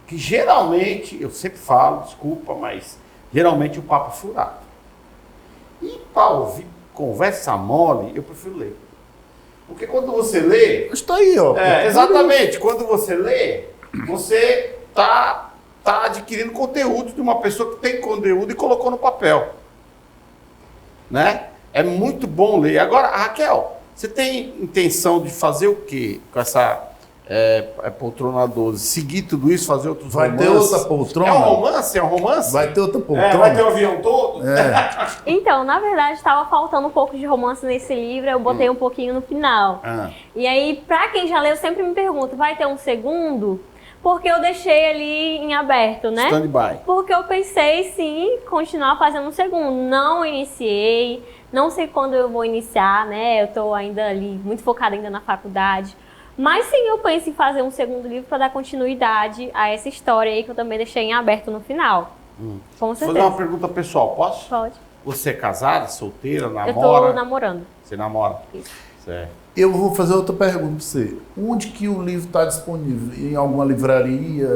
Que geralmente, eu sempre falo, desculpa, mas geralmente o papo é furado. E para ouvir conversa mole, eu prefiro ler. Porque quando você lê, Está aí, ó. exatamente. Quando você lê, você tá adquirindo conteúdo de uma pessoa que tem conteúdo e colocou no papel. Né? É muito bom ler. Agora, Raquel, você tem intenção de fazer o quê com essa poltrona 12? Seguir tudo isso, fazer outros Vai romances? ter outra poltrona? É um romance? É um romance? Vai ter outra poltrona? Vai ter o avião todo? Então, na verdade, estava faltando um pouco de romance nesse livro, eu botei um pouquinho no final. Ah. E aí, pra quem já leu, sempre me pergunta, vai ter um segundo? Porque eu deixei ali em aberto, né? Stand-by. Porque eu pensei, sim, continuar fazendo um segundo. Não iniciei, não sei quando eu vou iniciar, né? Eu tô ainda ali, muito focada ainda na faculdade. Mas sim, eu penso em fazer um segundo livro para dar continuidade a essa história aí que eu também deixei em aberto no final. Com Vou fazer certeza. uma pergunta pessoal, posso? Pode. Você é casada, solteira, Eu namora? tô namorando. Você namora? Isso. Certo. Eu vou fazer outra pergunta para você. Onde que o livro está disponível? Em alguma livraria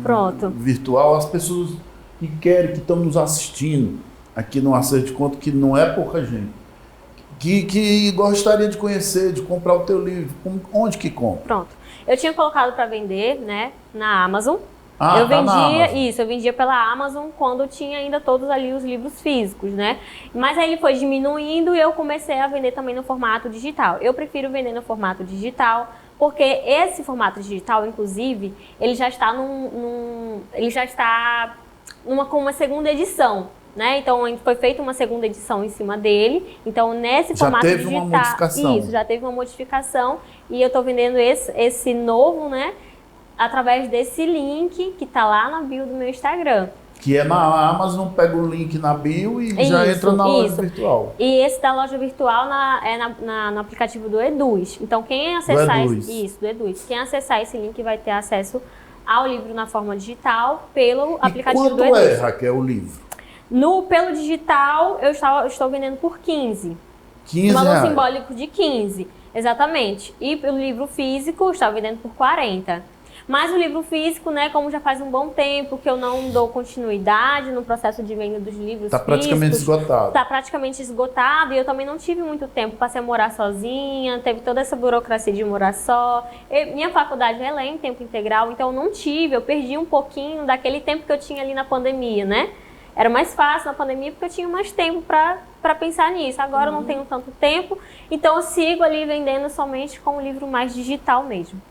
Pronto. virtual? As pessoas que querem, que estão nos assistindo aqui no Acerto de Conta, que não é pouca gente, que gostaria de conhecer, de comprar o teu livro, onde que compra? Pronto. Eu tinha colocado para vender, né, na Amazon. Ah, eu tá na vendia Amazon. isso, eu vendia pela Amazon quando tinha ainda todos ali os livros físicos, né? Mas aí ele foi diminuindo e eu comecei a vender também no formato digital. Eu prefiro vender no formato digital, porque esse formato digital, inclusive, ele já está com uma segunda edição, né? Então foi feita uma segunda edição em cima dele. Então nesse Já formato teve uma digital, modificação. isso, já teve uma modificação e eu estou vendendo esse novo, né? Através desse link que tá lá na bio do meu Instagram. Que é na Amazon, pega o link na bio e já Isso, entra na loja isso. virtual. E esse da loja virtual no aplicativo do Eduz. Então quem acessar Eduz. do Eduz, quem acessar esse link vai ter acesso ao livro na forma digital pelo aplicativo E do quanto Eduz. Raquel, o livro? Pelo digital eu estou vendendo por 15. 15 valor reais. simbólico de 15, exatamente. E pelo livro físico eu estava vendendo por 40. Mas o livro físico, né, como já faz um bom tempo que eu não dou continuidade no processo de venda dos livros Está praticamente físicos, esgotado. está praticamente esgotado e eu também não tive muito tempo. Passei a morar sozinha, teve toda essa burocracia de morar só. Minha faculdade ela é em tempo integral, então eu perdi um pouquinho daquele tempo que eu tinha ali na pandemia, né? Era mais fácil na pandemia porque eu tinha mais tempo para pensar nisso. Agora eu não tenho tanto tempo, então eu sigo ali vendendo somente com o livro mais digital mesmo.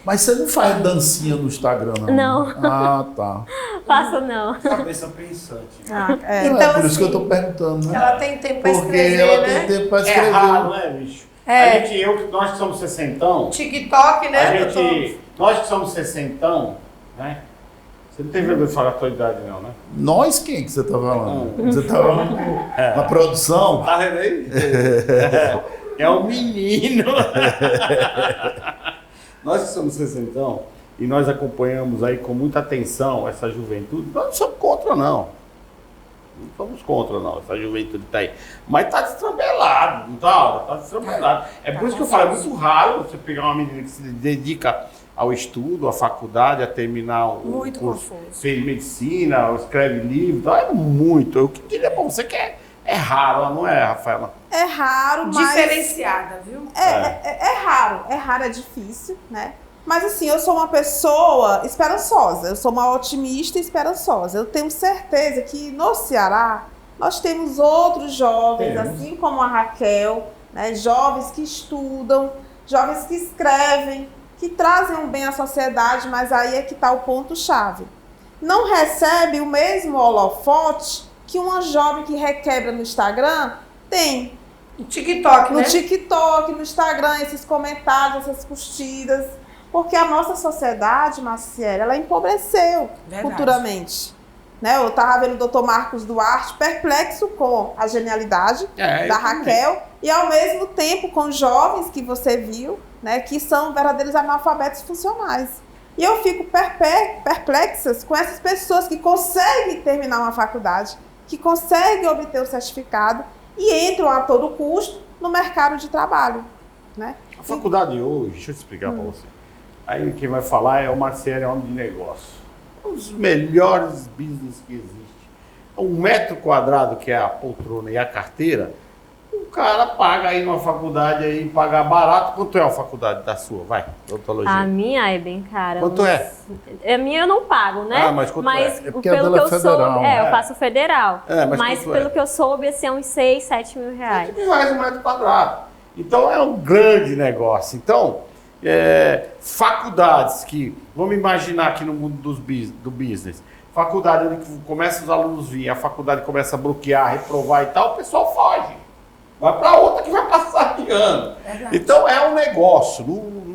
Mas você não faz dancinha no Instagram, não? Não. Ah, tá. Faço não. Cabeça pensante. Então, por isso que eu assim, tô perguntando, né? Ela tem tempo para Porque escrever, ela né? tem tempo para escrever. É raro, né, bicho? Nós que somos sessentão, TikTok, né? nós que somos sessentão, né? Você não tem vergonha de falar a tua idade, não, né? Nós quem que você tá falando? Você tá falando na produção? Tá vendo aí? É um menino. Nós que somos sessentão e nós acompanhamos aí com muita atenção essa juventude, nós não somos contra, não. Não somos contra, não. Essa juventude tá aí. Mas tá destrambelado, não tá? Tá destrambelado. É por isso que eu falo, é muito raro você pegar uma menina que se dedica ao estudo, à faculdade, a terminar um curso, fez medicina, escreve livro, tá? É muito. Eu queria pra você que é raro, não é, Rafaela? É raro, mas... Diferenciada, viu? É raro, é difícil, né? Mas assim, eu sou uma pessoa esperançosa, eu sou uma otimista e esperançosa. Eu tenho certeza que no Ceará nós temos outros jovens, assim como a Raquel, né? Jovens que estudam, jovens que escrevem, que trazem um bem à sociedade, mas aí é que está o ponto-chave. Não recebe o mesmo holofote que uma jovem que requebra no Instagram tem. No TikTok, né? No TikTok, no Instagram, esses comentários, essas curtidas. Porque a nossa sociedade, Marciele, ela empobreceu culturalmente. Né? Eu estava vendo o Dr. Marcos Duarte perplexo com a genialidade da Raquel e, ao mesmo tempo, com jovens que você viu, né, que são verdadeiros analfabetos funcionais. E eu fico perplexas com essas pessoas que conseguem terminar uma faculdade, que conseguem obter o certificado e entram a todo custo no mercado de trabalho. Né? A faculdade hoje, deixa eu te explicar para você. Aí quem vai falar é o Marcelo, é homem de negócio. Um dos melhores business que existe. 1 metro quadrado, que é a poltrona e a carteira, o cara paga aí numa faculdade aí, paga barato. Quanto é a faculdade da sua? Vai, odontologia. A minha é bem cara. Quanto é? A minha eu não pago, né? Ah, mas quanto é? É porque pelo a dela que é eu federal, soube, né? eu faço federal. Mas pelo que eu soube, assim, é uns 6, 7 mil reais. 7 mil reais 1 metro quadrado. Então é um grande negócio. Então, faculdades que, vamos imaginar aqui no mundo do business, faculdade onde começa os alunos virem, a faculdade começa a bloquear, reprovar e tal, o pessoal foge. Vai para outra que vai passar de ano. Então é um negócio,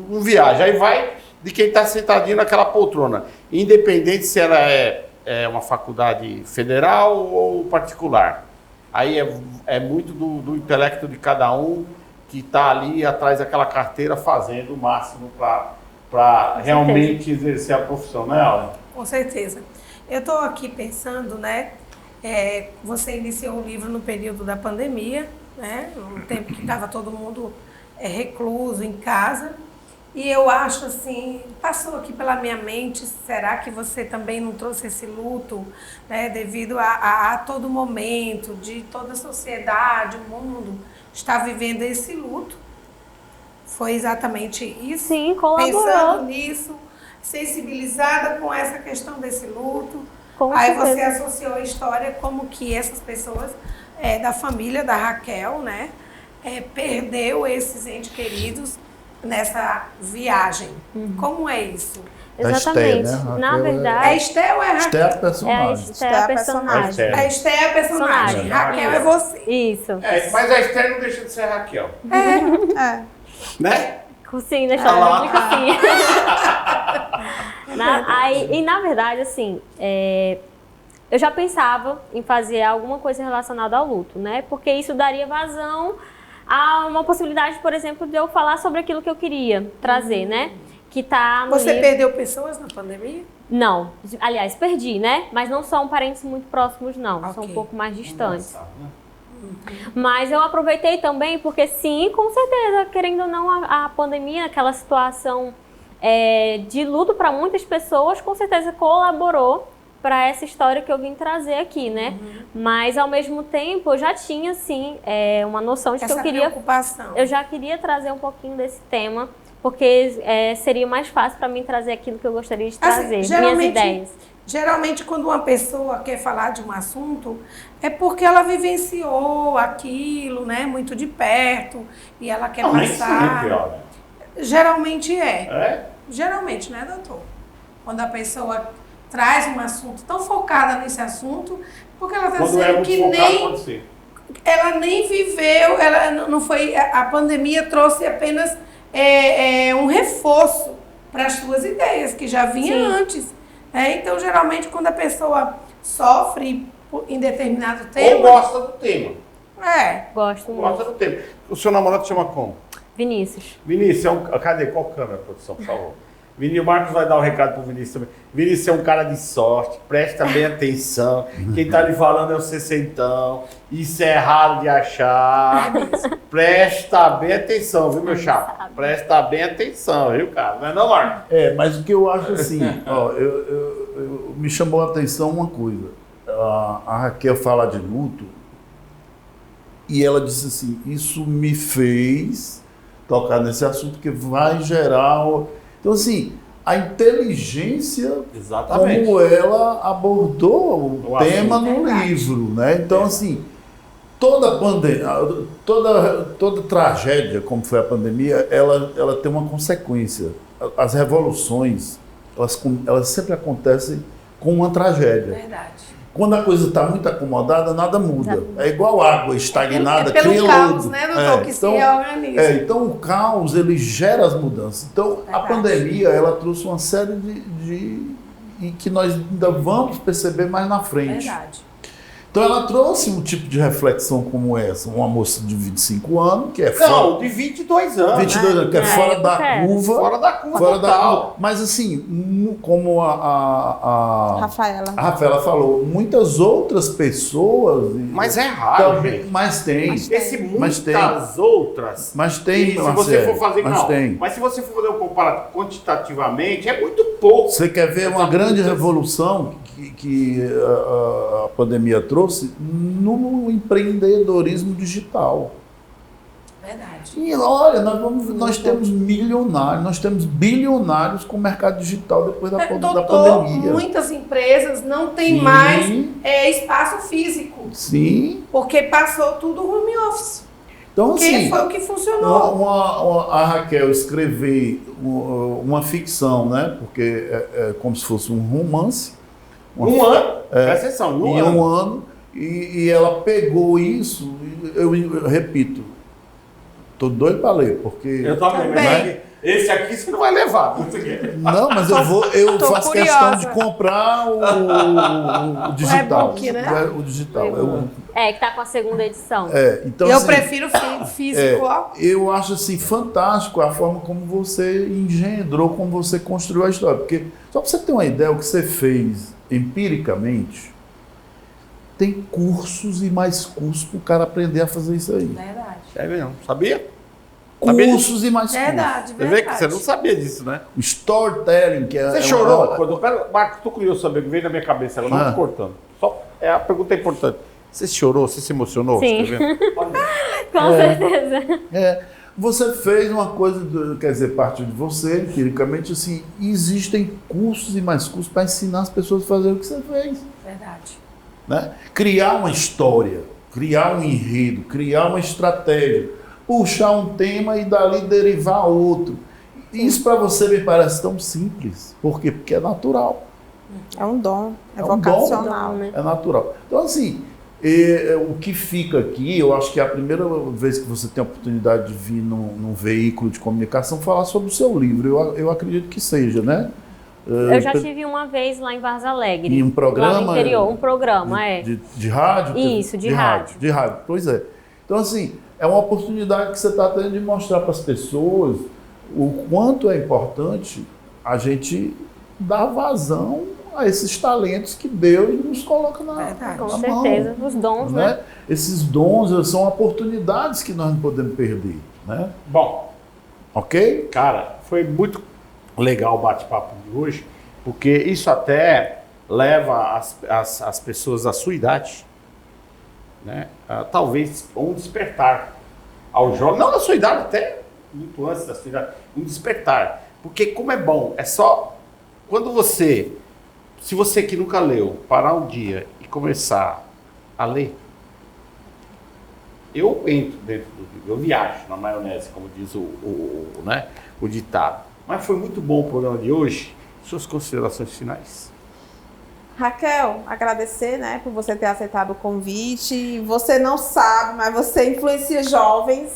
não viaja. Aí vai de quem está sentadinho naquela poltrona, independente se ela é uma faculdade federal ou particular. Aí é muito do intelecto de cada um que está ali atrás daquela carteira fazendo o máximo para realmente exercer a profissão, né, Alan? Com certeza. Eu estou aqui pensando, né? Você iniciou o livro no período da pandemia, né? Um tempo que estava todo mundo recluso em casa. E eu acho assim, passou aqui pela minha mente, será que você também não trouxe esse luto, né? Devido a todo momento, de toda a sociedade, o mundo está vivendo esse luto. Foi exatamente isso? Sim, colaborou. Pensando nisso, sensibilizada com essa questão desse luto. Aí você associou a história como que essas pessoas da família da Raquel, né, perdeu esses entes queridos nessa viagem. Como é isso? Exatamente. Esté, né? Na verdade... É Esté ou é Raquel? Esté é a personagem. Esté é a personagem. A Esté é a personagem. Raquel é você. Isso. Mas a Esther não deixa de ser a Raquel. Né? Sim, na história bíblica, sim. E na verdade, assim, eu já pensava em fazer alguma coisa relacionada ao luto, né? Porque isso daria vazão a uma possibilidade, por exemplo, de eu falar sobre aquilo que eu queria trazer, né? Que tá no Você livro. perdeu pessoas na pandemia? Não. Aliás, perdi, né? Mas não são parentes muito próximos, não. Ok. São um pouco mais distantes. Mas eu aproveitei também porque, sim, com certeza, querendo ou não, a pandemia, aquela situação de luto para muitas pessoas, com certeza colaborou para essa história que eu vim trazer aqui, né? Mas, ao mesmo tempo, eu já tinha, sim, uma noção de que eu queria... preocupação. Eu já queria trazer um pouquinho desse tema, porque seria mais fácil para mim trazer aquilo que eu gostaria de trazer, minhas ideias. Geralmente, quando uma pessoa quer falar de um assunto, é porque ela vivenciou aquilo, né, muito de perto, e ela quer passar. Sempre, olha. Geralmente é. geralmente, né, doutor? Quando a pessoa traz um assunto tão focada nesse assunto, porque ela está dizendo que ela nem viveu, ela não foi, a pandemia trouxe apenas um reforço para as suas ideias, que já vinha antes. Então, geralmente, quando a pessoa sofre em determinado tema... Ou gosta do tema. Gosto muito. Gosta do tema. O seu namorado chama como? Vinícius. Vinícius, cadê? Qual câmera, produção, por favor? Vinícius, o Marcos vai dar um recado pro Vinícius também. Vinícius é um cara de sorte, presta bem atenção. Quem tá lhe falando é o Sessentão. Isso é raro de achar. Presta bem atenção, viu, meu chapa? Presta bem atenção, viu, cara? Não é não, Marcos? Mas o que eu acho assim, ó, me chamou a atenção uma coisa. A Raquel fala de luto e ela disse assim, isso me fez tocar nesse assunto que vai gerar... Então, assim, a inteligência, como ela abordou o tema no livro, né? Então, assim, toda pandemia, toda tragédia, como foi a pandemia, ela tem uma consequência. As revoluções, elas sempre acontecem com uma tragédia. Verdade. Quando a coisa está muito acomodada, nada muda. É igual água estagnada, cria pelo caos, lodo. né, doutor, que se reorganiza. Então o caos, ele gera as mudanças. Então a pandemia, ela trouxe uma série e que nós ainda vamos perceber mais na frente. Verdade. Então ela trouxe um tipo de reflexão como essa. Uma moça de 25 anos, que é Não, de 22 anos. 22 anos, que é fora da curva. Fora da curva total. Mas assim, como a Rafaela falou, muitas outras pessoas... Mas é raro, também, gente. Mas tem. Muitas outras. Mas tem, se você for fazer... tem. Mas se você for fazer um comparativo quantitativamente, é muito pouco. Você quer ver uma grande revolução que a pandemia trouxe no empreendedorismo digital. Verdade. E olha, nós temos milionários, nós temos bilionários com o mercado digital depois da pandemia. Muitas empresas não têm mais espaço físico. Sim. Porque passou tudo home office. Então, assim, foi o que funcionou. A Raquel escrever uma ficção, né? Porque é como se fosse um romance. Um ano? Presta atenção, em um ano. E ela pegou isso, eu repito, tô doido para ler, porque... Eu também. Esse aqui você não vai levar. Não, mas eu faço questão de comprar o digital. O e-book, né? O digital. Que tá com a segunda edição. Então, eu assim, prefiro físico. Eu acho assim, fantástico a forma como você engendrou, como você construiu a história. Porque, só para você ter uma ideia, o que você fez empiricamente... Tem cursos e mais cursos para o cara aprender a fazer isso aí. Verdade. É mesmo, sabia? Cursos e mais verdade, cursos. Você vê que você não sabia disso, né? Storytelling, que é... Você chorou? Marcos, tô curioso saber o que veio na minha cabeça, ela não cortando. A pergunta é importante. Você chorou? Você se emocionou? Sim. Com certeza. Você fez uma coisa, quer dizer, partiu de você, empiricamente, assim, existem cursos e mais cursos para ensinar as pessoas a fazer o que você fez. Verdade. Né? Criar uma história, criar um enredo, criar uma estratégia, puxar um tema e dali derivar outro. Isso para você me parece tão simples. Por quê? Porque é natural. É um dom, é Um vocacional. dom, né? É natural. Então, assim, o que fica aqui, eu acho que é a primeira vez que você tem a oportunidade de vir num veículo de comunicação falar sobre o seu livro. Eu acredito que seja, né? Eu já tive uma vez lá em Vargas Alegre. Em um programa? Lá no interior, um programa, de rádio? Isso, de rádio. De rádio, pois é. Então, assim, é uma oportunidade que você está tendo de mostrar para as pessoas o quanto é importante a gente dar vazão a esses talentos que Deus nos coloca na mão. Com certeza, os dons, né? Esses dons são oportunidades que nós não podemos perder, né? Bom. Ok? Cara, foi muito legal o bate-papo de hoje, porque isso até leva as pessoas da sua idade, né, talvez um despertar ao jovem, não da sua idade, até muito antes da sua idade, um despertar. Porque como é bom, é só quando você, se você que nunca leu, parar um dia e começar a ler, eu entro dentro do livro, eu viajo na maionese, como diz o ditado. Mas foi muito bom o programa de hoje. Suas considerações finais? Raquel, agradecer, né, por você ter aceitado o convite. Você não sabe, mas você influencia jovens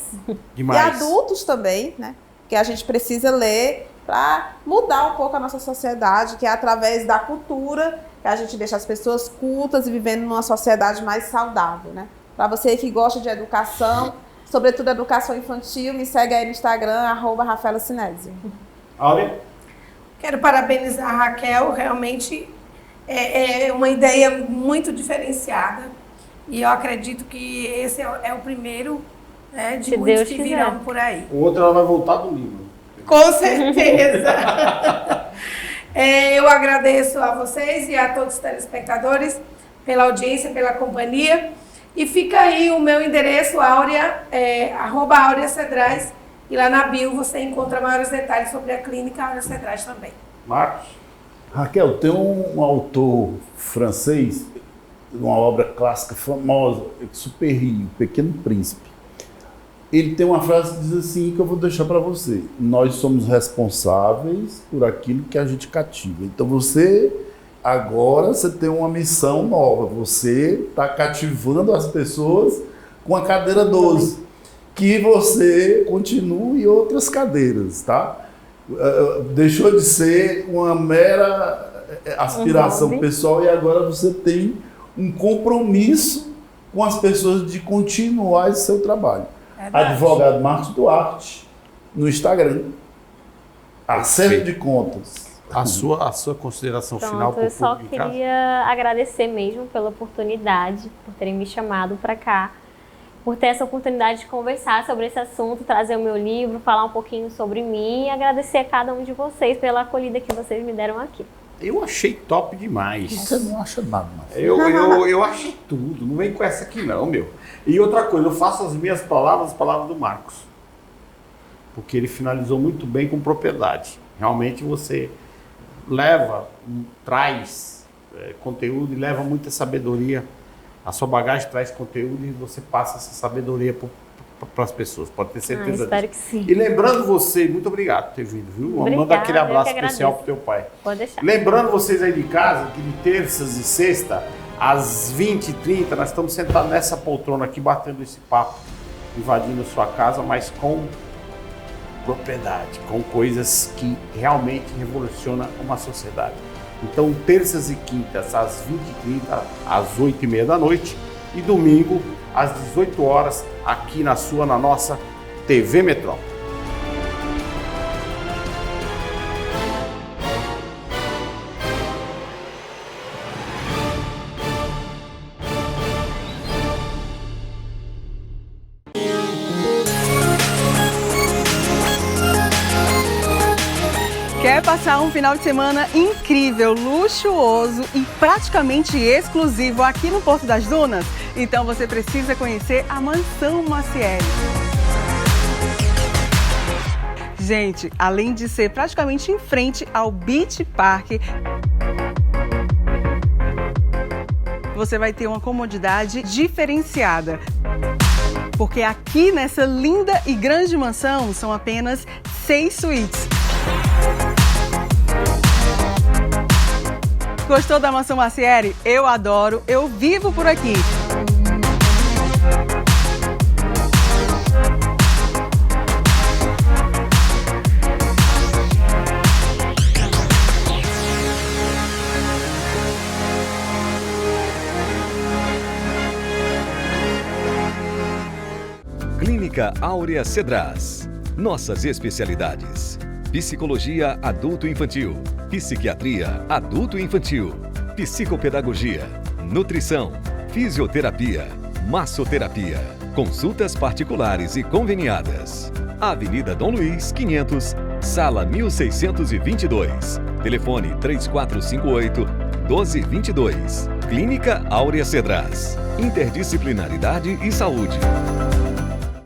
Demais. e adultos também, né? Que a gente precisa ler para mudar um pouco a nossa sociedade, que é através da cultura que a gente deixa as pessoas cultas e vivendo numa sociedade mais saudável, né? Para você que gosta de educação, sobretudo educação infantil, me segue aí no Instagram, @RafaelaCinésio. Áurea? Quero parabenizar a Raquel, realmente é uma ideia muito diferenciada. E eu acredito que esse é o primeiro, né, de muitos que virão por aí. O outro ela vai voltar do livro. Com certeza. Eu agradeço a vocês e a todos os telespectadores pela audiência, pela companhia. E fica aí o meu endereço, Áurea, @Áurea Cedrais. E lá na bio você encontra maiores detalhes sobre a clínica Áurea Cedrais também. Marcos? Raquel, tem um autor francês, uma obra clássica famosa, Exupéry, O Pequeno Príncipe. Ele tem uma frase que diz assim, que eu vou deixar para você: nós somos responsáveis por aquilo que a gente cativa. Então agora você tem uma missão nova, você está cativando as pessoas com a cadeira 12, que você continue outras cadeiras, tá? Deixou de ser uma mera aspiração pessoal e agora você tem um compromisso com as pessoas de continuar esse seu trabalho. Advogado Marcos Duarte, no Instagram. Acerto de contas. A sua consideração final para o Eu só público em casa? queria agradecer mesmo pela oportunidade, por terem me chamado para cá, por ter essa oportunidade de conversar sobre esse assunto, trazer o meu livro, falar um pouquinho sobre mim e agradecer a cada um de vocês pela acolhida que vocês me deram aqui. Eu achei top demais. Você não acha nada, mas... Eu achei tudo. Não vem com essa aqui não, meu. E outra coisa, eu faço as minhas palavras, as palavras do Marcos. Porque ele finalizou muito bem com propriedade. Realmente você traz conteúdo e leva muita sabedoria. A sua bagagem traz conteúdo e você passa essa sabedoria para as pessoas. Pode ter certeza disso. Espero que sim. E lembrando você, muito obrigado por ter vindo, viu? Manda aquele abraço especial pro teu pai. Pode deixar. Lembrando vocês aí de casa que de terças e sexta, às 20h30, nós estamos sentados nessa poltrona aqui, batendo esse papo, invadindo a sua casa, mas com propriedade, com coisas que realmente revolucionam uma sociedade. Então, terças e quintas, às 20h30, às 8h30 da noite, e domingo, às 18 horas, aqui na nossa TV Metrópole. Quer passar um final de semana incrível, luxuoso e praticamente exclusivo aqui no Porto das Dunas? Então você precisa conhecer a Mansão Maciel. Gente, além de ser praticamente em frente ao Beach Park, você vai ter uma comodidade diferenciada. Porque aqui nessa linda e grande mansão são apenas 6 suítes. Gostou da Mansão Maciel? Eu adoro, eu vivo por aqui. Clínica Áurea Cedrais. Nossas especialidades: psicologia adulto-infantil, psiquiatria adulto-infantil, psicopedagogia, nutrição, fisioterapia, massoterapia, consultas particulares e conveniadas. Avenida Dom Luiz, 500, sala 1622. Telefone 3458-1222. Clínica Áurea Cedrais. Interdisciplinaridade e saúde.